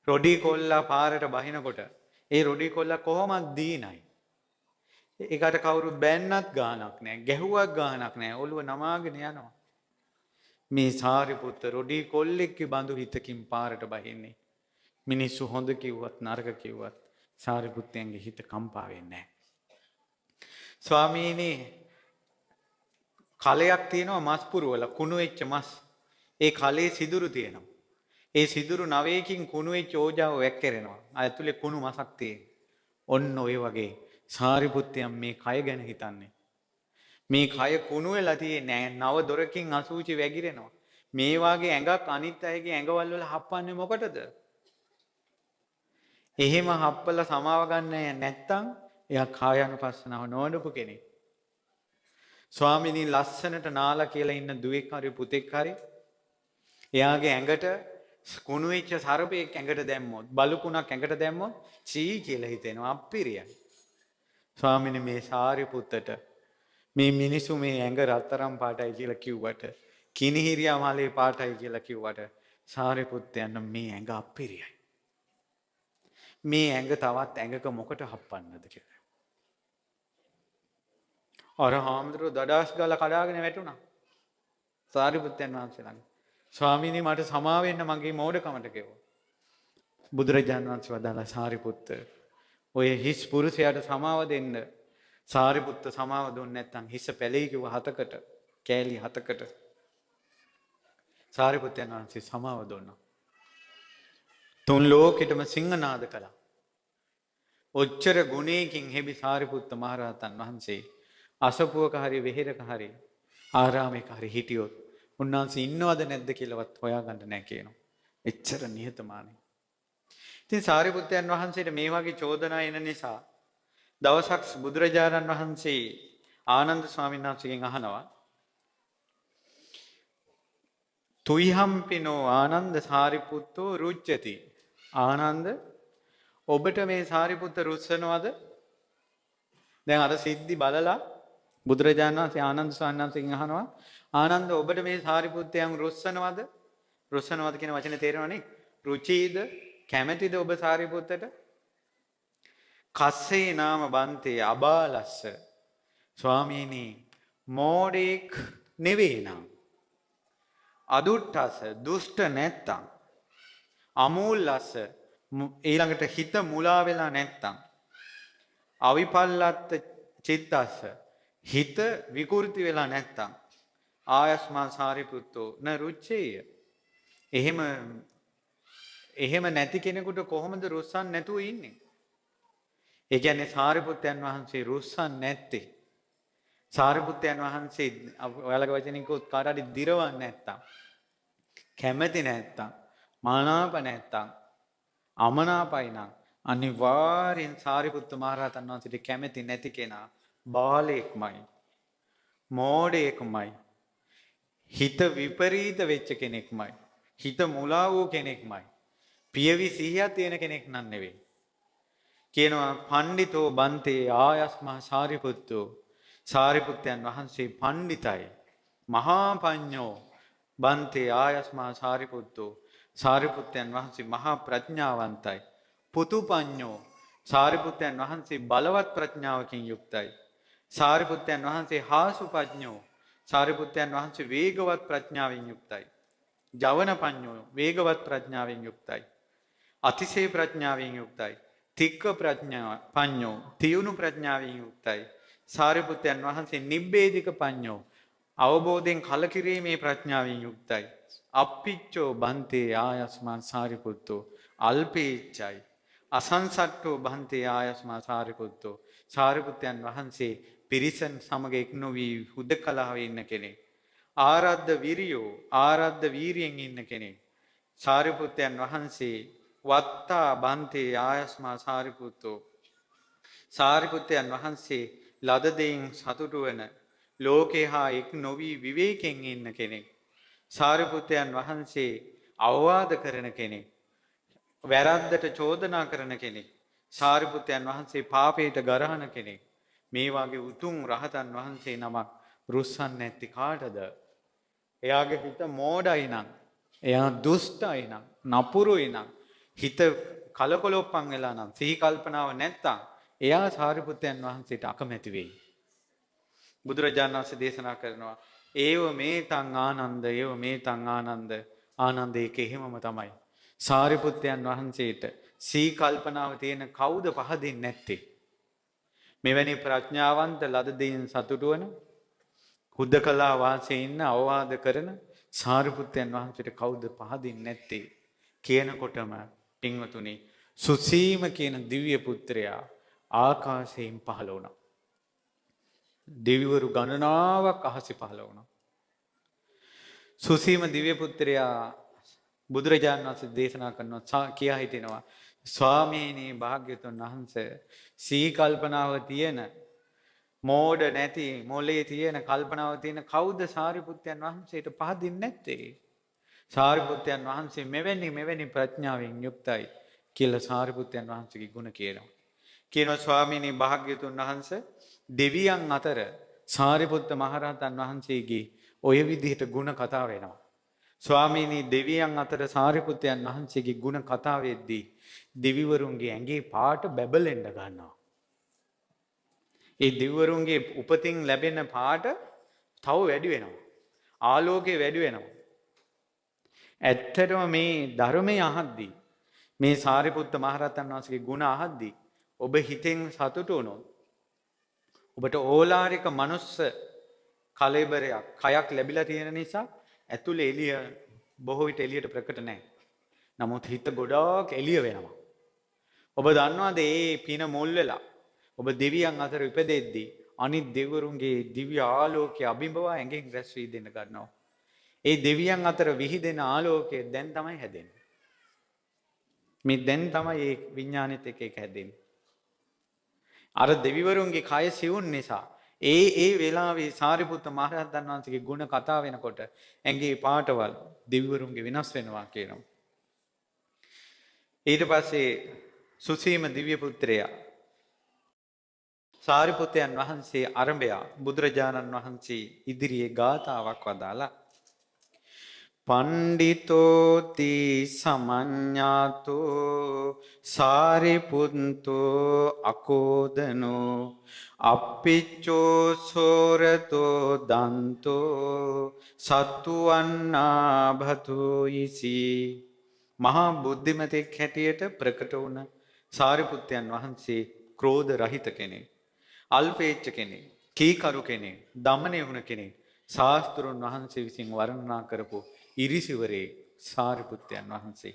රොඩී කොල්ලා පාරට බහිනකොට ඒ රොඩී කොල්ලා කොහොමද දීනයි. ඒකට කවුරුත් බැන්නත් ගානක් නැහැ, ගැහුවක් ගානක් නැහැ, ඔළුව නමාගෙන යනවා. මේ සාරිපුත්ත රොඩී කොල්ලෙක්ගේ බඳු හිතකින් පාරට බහින්නේ. මිනිස්සු හොඳ කිව්වත් නරක කිව්වත් සාරිපුත්තයන්ගේ හිත කම්පා වෙන්නේ නැහැ. ස්වාමීනි කලයක් තියෙනවා මස් පුරවල කුණු වෙච්ච මස්. ඒ කලේ සිදුරු තියෙනවා. ඒ සිදුරු නවයකින් කුණු වෙච්ච ඕජාව වැක්කිරෙනවා. ඇතුලේ කුණු මසක් තියෙන. ඔන්න ඔය වගේ සාරිපුත්තයන් මේ කය ගැන හිතන්නේ. මේ කය කුණු වෙලා තියෙන්නේ නව දොරකින් අසූචි වැగిරෙනවා. මේ වාගේ ඇඟක් අනිත් අයගේ ඇඟවල් වල හප්පන්නේ මොකටද? එහෙම හප්පලා සමාව ගන්න නැත්තම් එයා කායानुපස්සනාව නොවනපු කෙනෙක්. ස්වාමිනී ලස්සනට නාලා කියලා ඉන්න දුවෙක් හරි පුතෙක් හරි එයාගේ ඇඟට කුණු වෙච්ච සර්පෙක් ඇඟට දැම්මොත් බලුකුණක් ඇඟට දැම්මොත් චී කියලා හිතෙනවා අප්පිරියයි. ස්වාමිනී මේ සාරිපුත්තට මේ මිනිසු මේ ඇඟ රත්තරන් පාටයි කියලා කිව්වට කිනිහිරියා මාලේ පාටයි කියලා කිව්වට සාරිපුත්තයන් මේ ඇඟ අප්පිරියයි. මේ ඇඟ තවත් ඇඟක මොකට හප්පන්නද කියලා. අර හාමුදුරුවෝ දඩාස් ගාලා කඩාගෙන වැටුණා. සාරිපුත්තයන් වහන්සේ ළඟ. ස්වාමීනි මට සමා වෙන්න මගේ මෝඩකමට කිව්වා. බුදුරජාණන් වහන්සේ වදාළා සාරිපුත්ත ඔය හිස් පුරුෂයාට සමාව දෙන්න. සාරිපුත්ත සමාව දුන්නේ නැත්නම් හිස පැලෙයි කිව්ව 7කට කෑලි 7කට. සාරිපුත්තයන් වහන්සේ සමාව දුන්නා. තුන් ලෝකෙටම සිංහනාද කළා. ඔච්චර ගුණයකින් හෙබි සාරිපුත්ත මහරහතන් වහන්සේ අසපුවක හරි වෙහෙරක හරි ආරාමයක හරි හිටියොත් උන්වහන්සේ ඉන්නවද නැද්ද කියලාවත් හොයාගන්න නැහැ කියනවා. එච්චර නිහතමානී. ඉතින් සාරිපුත්තයන් වහන්සේට මේ වගේ චෝදනා එන නිසා දවසක් බුදුරජාණන් වහන්සේ ආනන්ද ස්වාමීන් වහන්සේගෙන් අහනවා තුයිහම්පිනෝ ආනන්ද සාරිපුත්තෝ රුච්චති. ආනන්ද ඔබට මේ සාරිපුත්ත රුස්සනවද? දැන් අර සිද්ධි බලලා බුදුරජාණන් වහන්සේ ආනන්ද ස්වාමීන් වහන්සේගෙන් අහනවා ආනන්ද ඔබට මේ සාරිපුත්තයන් රුස්සනවද? රුස්සනවද කියන වචනේ තේරෙනවනේ. රුචිද කැමැතිද ඔබ සාරිපුත්තට? කස්සේ නාම බන්තේ අබාලස්ස. ස්වාමීනි මෝඩෙක් නෙවෙයි නම් අදුට්ටස දුෂ්ට නැත්තම් අමූල්ලස්ස ඊළඟට හිත මුලා වෙලා නැත්තම් අවිපල්ලත්ත චිත්තස්ස හිත විකෘති වෙලා නැත්තම් ආයස්මා සාරිපුත්තෝ න රුච්චේය. එහෙම නැති කෙනෙකුට කොහොමද රුස්සන් නැතුව ඉන්නේ? ඒ කියන්නේ සාරිපුත්තයන් වහන්සේ රුස්සන් නැත්තේ. සාරිපුත්තයන් වහන්සේ ඔයාලගේ වචනින් කිව්වොත් කාට හරි දිරවන්නේ නැත්තම් කැමැති නැත්තම් මානාප නැත්තම් අමනාපයි නම් අනිවාර්යෙන් සාරිපුත්ත මහරහතන් වහන්සේට කැමැති නැති කෙනා බාලයෙක්මයි. මෝඩයෙක්මයි. හිත විපරීත වෙච්ච කෙනෙක්මයි. හිත මුලා වූ කෙනෙක්මයි. පියවි සිහියක් තියෙන කෙනෙක් නන් නෙවෙයි. කියනවා පණ්ඩිතෝ බන්තේ ආයස්මා සාරිපුත්තෝ. සාරිපුත්තයන් වහන්සේ පණ්ඩිතයි. මහා පඤ්ඤෝ බන්තේ ආයස්මා සාරිපුත්තෝ. සාරිපුත්තයන් වහන්සේ මහා ප්‍රඥාවන්තයි. පුතු පඤ්ඤෝ සාරිපුත්තයන් වහන්සේ බලවත් ප්‍රඥාවකින් යුක්තයි. සාරිපුත්තයන් වහන්සේ හාසු පඤ්ඤෝ. සාරිපුත්තයන් වහන්සේ වේගවත් ප්‍රඥාවෙන් යුක්තයි. ජවන පඤ්ඤෝ වේගවත් ප්‍රඥාවෙන් යුක්තයි. අතිශය ප්‍රඥාවෙන් යුක්තයි. තික්ක ප්‍රඥා පඤ්ඤෝ තියුණු ප්‍රඥාවෙන් යුක්තයි. සාරිපුත්තයන් වහන්සේ නිබ්බේධික පඤ්ඤෝ අවබෝධයෙන් කලකිරීමේ ප්‍රඥාවෙන් යුක්තයි. අප්පිච්චෝ බන්තේ ආයස්මා සාරිපුත්තෝ අල්පේච්ඡයි. අසංසට්ඨෝ බන්තේ ආයස්මා සාරිපුත්තෝ. සාරිපුත්තයන් වහන්සේ පිරිසන් සමග එක් නොවි හුදකලාවේ ඉන්න කෙනෙක්. ආරද්ධ විරියෝ ආරද්ධ වීරියෙන් ඉන්න කෙනෙක්. සාරිපුත්තයන් වහන්සේ වත්තා බන්තේ ආයස්මා සාරිපුත්තෝ. සාරිපුත්තයන් වහන්සේ ලද දෙයින් සතුටු වන ලෝකේ හා එක් නොවි විවේකයෙන් ඉන්න කෙනෙක්. සාරිපුත්තයන් වහන්සේ අවවාද කරන කෙනෙක්. වැරද්දට චෝදනා කරන කෙනෙක්. සාරිපුත්තයන් වහන්සේ පාපයට ගරහන කෙනෙක්. මේ වගේ උතුම් රහතන් වහන්සේ නමක් රුස්සන් නැති කාටද? එයාගේ හිත මෝඩයි නම්, එයා දුෂ්ටයි නම්, නපුරුයි නම්, හිත කලකොලොප්පන් වෙලා නම්, සිහි කල්පනාව නැත්තම් එයා සාරිපුත්තයන් වහන්සේට අකමැති වෙයි. බුදුරජාණන් වහන්සේ දේශනා කරනවා ඒව මේ තං ආනන්ද ඒව මේ තං ආනන්ද. ආනන්ද ඒක එහෙමම තමයි. සාරිපුත්තයන් වහන්සේට සිහි කල්පනාව තියෙන කවුද පහදින්නේ නැත්තේ? මෙවැනි ප්‍රඥාවන්ත ලද දෙයින් සතුටු වන හුදකලා වාසයේ ඉන්න අවවාද කරන සාරිපුත්තයන් වහන්සේට කවුද පහදින්නේ නැත්තේ කියනකොටම පින්වතුනි සුසීම කියන දිව්‍ය පුත්‍රයා ආකාශයෙන් පහළ වුණා. දෙවිවරු ගණනාවක් අහසේ පහළ වුණා. සුසීම දිව්‍ය පුත්‍රයා බුදුරජාණන් වහන්සේ දේශනා කරනවා කියා හිටිනවා ස්වාමීනි භාග්‍යතුන් වහන්සේ සී කල්පනාව තියෙන මෝඩ නැති මොලේ තියෙන කල්පනාව තියෙන කවුද සාරිපුත්තයන් වහන්සේට පහදින්නේ නැත්තේ? සාරිපුත්තයන් වහන්සේ මෙවැනි ප්‍රඥාවෙන් යුක්තයි කියලා සාරිපුත්තයන් වහන්සේගේ ගුණ කියනවා. කියනවා ස්වාමීනි භාග්‍යතුන් වහන්සේ දෙවියන් අතර සාරිපුත්ත මහරහතන් වහන්සේගේ ඔය විදිහට ගුණ කතා වෙනවා. ස්වාමීනි දෙවියන් අතර සාරිපුත්තයන් වහන්සේගේ ගුණ කතා වෙද්දී දෙවිවරුන්ගේ ඇඟේ පාට බැබලෙන්න ගන්නවා. ඒ දෙවිවරුන්ගේ උපතින් ලැබෙන පාට තව වැඩි වෙනවා. ආලෝකය වැඩි වෙනවා. ඇත්තටම මේ ධර්මය අහද්දී මේ සාරිපුත්ත මහරහතන් වහන්සේගේ ගුණ අහද්දී ඔබ හිතෙන් සතුටු වුණොත් ඔබට ඕලාරික මනුස්ස කලෙබරයක් කයක් ලැබිලා තියෙන නිසා ඇතුලේ එළිය බොහෝ විට එළියට ප්‍රකට නැහැ. නමුත් හිත ගොඩාක් එළිය වෙනවා. ඔබ දන්නවද මේ පින මුල් වෙලා ඔබ දෙවියන් අතර ඉපදෙද්දී අනිත් දෙවිවරුන්ගේ දිව්‍ය ආලෝකය අභිභව ඇඟෙන් රැස් වී දෙන්න ගන්නවා. ඒ දෙවියන් අතර විහිදෙන ආලෝකය දැන් තමයි හැදෙන්නේ. මේ දැන් තමයි මේ විඥානෙත් එක හැදෙන්නේ. අර දෙවිවරුන්ගේ කය සිවුන් නිසා ඒ වෙලාවේ සාරිපුත්ත මහරහතන් වහන්සේගේ ගුණ කතා වෙනකොට ඇඟේ පාටවල් දෙවිවරුන්ගේ වෙනස් වෙනවා කියනවා. ඊට පස්සේ සුසීම දිව්‍ය පුත්‍රයා සාරිපුත්තයන් වහන්සේ අරඹයා බුදුරජාණන් වහන්සේ ඉදිරියේ ගාථාවක් වදාලා පණ්ඩිතෝති සමඤ්ඤාතෝ සාරිපුත්තෝ අකෝදනෝ අප්පිච්චෝ සෝරතෝ දන්තෝ සත්තුවන්නා භතුයිසි. මහා බුද්ධිමතෙක් හැටියට ප්‍රකට වුණ සාරිපුත්තයන් වහන්සේ ක්‍රෝධ රහිත කෙනෙක්, අල්පේච්ඡ කෙනෙක්, කීකරු කෙනෙක්, දමනය වුණ කෙනෙක්, ශාස්ත්‍රුන් වහන්සේ විසින් වර්ණනා කරපු ඉරිසිවරේ සාරිපුත්තයන් වහන්සේ.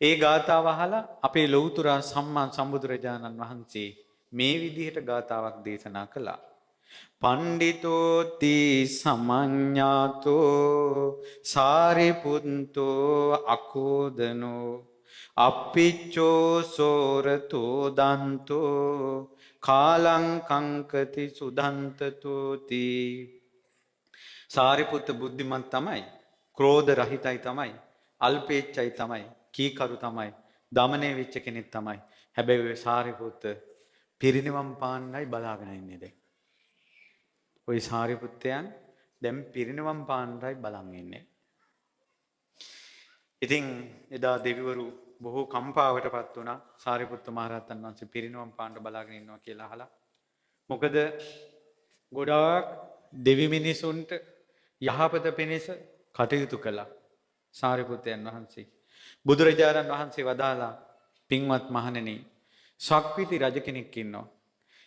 ඒ ගාථාව අහලා අපේ ලෞතර සම්මා සම්බුදුරජාණන් වහන්සේ මේ විදිහට ගාථාවක් දේශනා කළා. පණ්ඩිතෝති සමඤ්ඤාතෝ සාරිපුත්තෝ අකෝදනෝ අප්පිච්චෝ සෝරතෝ දන්තෝ කාලං කංකති සුදන්තතෝති. සාරිපුත්ත බුද්ධිමත් තමයි. ක්‍රෝධ රහිතයි තමයි. අල්පේච්ඡයි තමයි. කීකරු තමයි. දමනය වෙච්ච කෙනෙක් තමයි. හැබැයි ඔය සාරිපුත්ත පිරිනිවන් පාන්නයි බලාගෙන ඉන්නේ දැන්. ওই සාරිපුත්තයන් දැන් පිරිනිවන් පාන්නයි බලන් ඉන්නේ. ඉතින් එදා දෙවිවරු බොහෝ කම්පාවටපත් වුණා සාරිපුත්ත මහරහතන් වහන්සේ පිරිනිවන් පාන්න බලාගෙන ඉන්නවා කියලා අහලා. මොකද ගොඩාක් දෙවි මිනිසුන්ට යහපත පිණිස කටයුතු කළා සාරිපුත්තයන් වහන්සේ. බුදුරජාණන් වහන්සේ වදාලා පින්වත් මහණෙනි සක්විති රජ කෙනෙක් ඉන්නවා.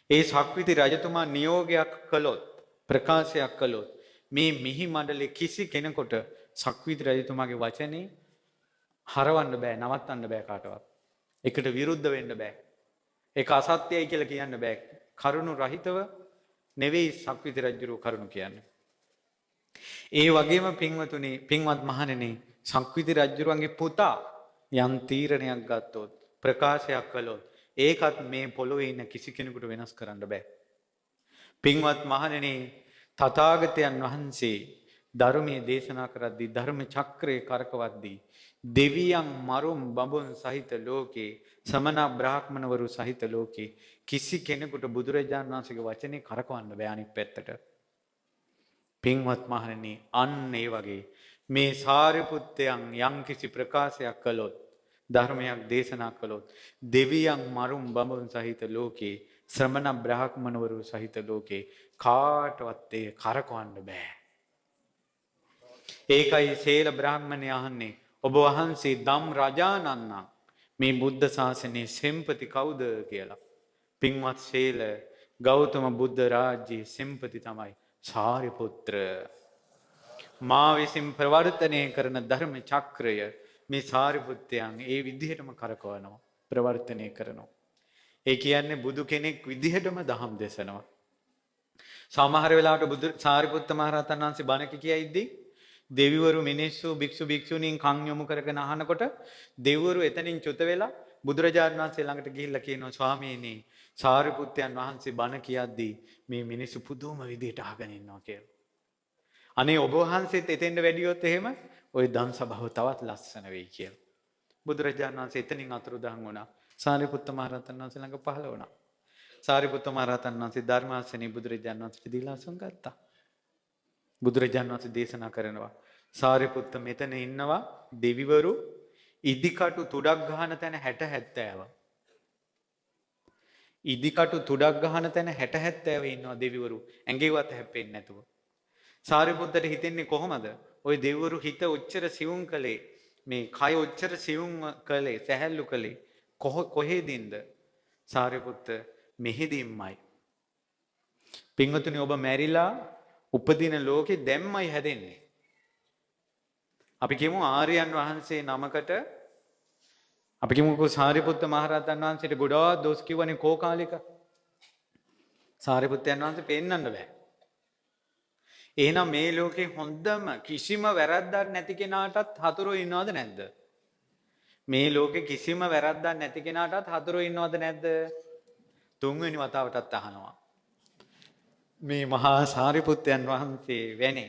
ඒ සක්විති රජතුමා නියෝගයක් කළොත් ප්‍රකාශයක් කළොත් මේ මිහි මණ්ඩලේ කිසි කෙනෙකුට සක්විති රජතුමාගේ වචනේ හරවන්න බෑ, නවත්තන්න බෑ කාටවත්. ඒකට විරුද්ධ වෙන්න බෑ. ඒක අසත්‍යයි කියලා කියන්න බෑ. කරුණු රහිතව නෙවෙයි සක්විති රජුරු කරුණු කියන්නේ. ඒ වගේම පින්වතුනි, පින්වත් මහණෙනි, සක්විති රජුරුවන්ගේ පුතා යම් තීරණයක් ගත්තොත්, ප්‍රකාශයක් කළොත්, ඒකත් මේ පොළොවේ ඉන්න කිසි කෙනෙකුට වෙනස් කරන්න බෑ. පින්වත් මහණෙනි, තථාගතයන් වහන්සේ ධර්මයේ දේශනා කරද්දී ධර්ම චක්‍රයේ කරකවද්දී දෙවියන් මරුන් බඹුන් සහිත ලෝකේ සමන බ්‍රාහ්මණවරු සහිත ලෝකේ කිසි කෙනෙකුට බුදුරජාණන් වහන්සේගේ වචනේ කරකවන්න බෑ අනිත් පැත්තට. පින්වත් මහණෙනි, අන්න ඒ වගේ මේ සාරිපුත්තයන් යම් කිසි ප්‍රකාශයක් කළොත්, ධර්මයක් දේශනා කළොත්, දෙවියන් මරුන් බඹුන් සහිත ලෝකේ ශ්‍රමණ බ්‍රාහ්මණවරු සහිත ලෝකේ කාටවත් ඒ කරකවන්න බෑ. ඒකයි සේල බ්‍රාහ්මණය අහන්නේ, ඔබ වහන්සේ ධම් රජානන්න මේ බුද්ධ ශාසනයේ සෙම්පති කවුද කියලා. පින්වත් සේල ගෞතම බුද්ධ රාජ්‍යයේ සෙම්පති තමයි සාරිපුත්‍ර. මා විසින් ප්‍රවර්තනය කරන ධර්ම චක්‍රය මේ සාරිපුත්තයන් ඒ විදිහටම කරකවනවා, ප්‍රවර්තනය කරනවා. ඒ කියන්නේ බුදු කෙනෙක් විදිහටම දහම් දේශනවා. සමහර වෙලාවට බුදු සාරිපුත්ත මහරහතන් වහන්සේ බණ කියයිද්දී දෙවිවරු මිනිස්සු භික්ෂු භික්ෂුණීන් කන් යොමු කරගෙන අහනකොට දෙවිවරු එතනින් චුත වෙලා බුදුරජාණන් වහන්සේ ළඟට ගිහිල්ලා කියනවා, ස්වාමීනි, සාරිපුත්තයන් වහන්සේ බණ කියද්දී මේ මිනිස්සු පුදුම විදිහට අහගෙන ඉන්නවා කියලා. අනේ ඔබ වහන්සේත් එතෙන්ට වැඩියොත් එහෙම ওই දන් සභාව තවත් ලස්සන වෙයි කියලා. බුදුරජාණන් වහන්සේ එතනින් අතුරුදහන් වුණා. සාරිපුත්ත මහරහතන් වහන්සේ ළඟ පහළ වුණා. සාරිපුත්ත මහරහතන් වහන්සේ ධර්මාසනේ බුදුරජාණන් වහන්සේට දීලා අසුන් ගත්තා. බුදුරජාණන් වහන්සේ දේශනා කරනවා, සාරිපුත්ත මෙතන ඉන්නවා දෙවිවරු ඉදිකටු තුඩක් ගහන තැන 60 70. ඉදිකටු තුඩක් ගහන තැන 60 70 ඉන්නවා දෙවිවරු, ඇඟේවත් හැප්පෙන්නේ නැතුව. සාරිපුත්තට හිතෙන්නේ කොහොමද? ওই දෙවිවරු හිත ඔච්චර සිවුම් කළේ, මේ කය ඔච්චර සිවුම් කළේ, සැහැල්ලු කළේ කොහෙදින්ද? සාරිපුත්ත මෙහෙදින්මයි. පින්වතුනි, ඔබ මැරිලා උපදින ලෝකෙ දැම්මයි හැදෙන්නේ. අපි කියමු ආර්යයන් වහන්සේ නමකට, අපි කියමුකෝ සාරිපුත්ත මහරහතන් වහන්සේට ගොඩාක් දොස් කිව්වනේ කෝකාලික. සාරිපුත්තයන් වහන්සේ පෙන්නන්න බෑ. එහෙනම් මේ ලෝකේ හොඳම කිසිම වැරද්දක් නැති කෙනාටත් හතුරු ඉන්නවද නැද්ද? මේ ලෝකේ කිසිම වැරද්දක් නැති කෙනාටත් හතුරු ඉන්නවද නැද්ද? තුන්වෙනි වතාවටත් අහනවා. මේ මහා සාරිපුත්තයන් වහන්සේ වැනි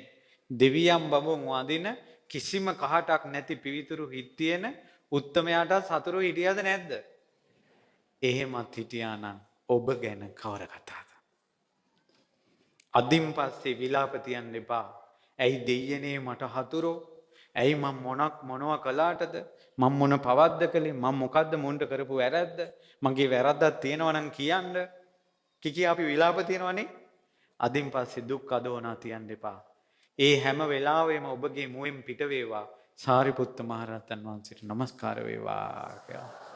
දෙවියන් බඹුන් වඳින කිසිම කහටක් නැති පිවිතුරු හිත් තියෙන උත්තමයාට සතුරු හිටියද නැද්ද? එහෙමත් හිටියා නම් ඔබ ගැන කවර කතාවද? අදින් පස්සේ විලාප තියන්න එපා. ඇයි දෙයියනේ මට හතුරෝ? ඇයි මම මොනවා කළාටද? මම මොන පවද්ද කළේ? මම මොකද්ද මොන්ට කරපු වැරද්ද? මගේ වැරද්දක් තියෙනවා නම් කියන්න. කිකී අපි විලාප තියනවනේ. අදින් පස්සේ දුක් අදෝනා තියන්න එපා. ඒ හැම වෙලාවෙම ඔබගේ මුවෙන් පිට වේවා සාරිපුත්ත මහරහතන් වහන්සේට නමස්කාර වේවා කියලා.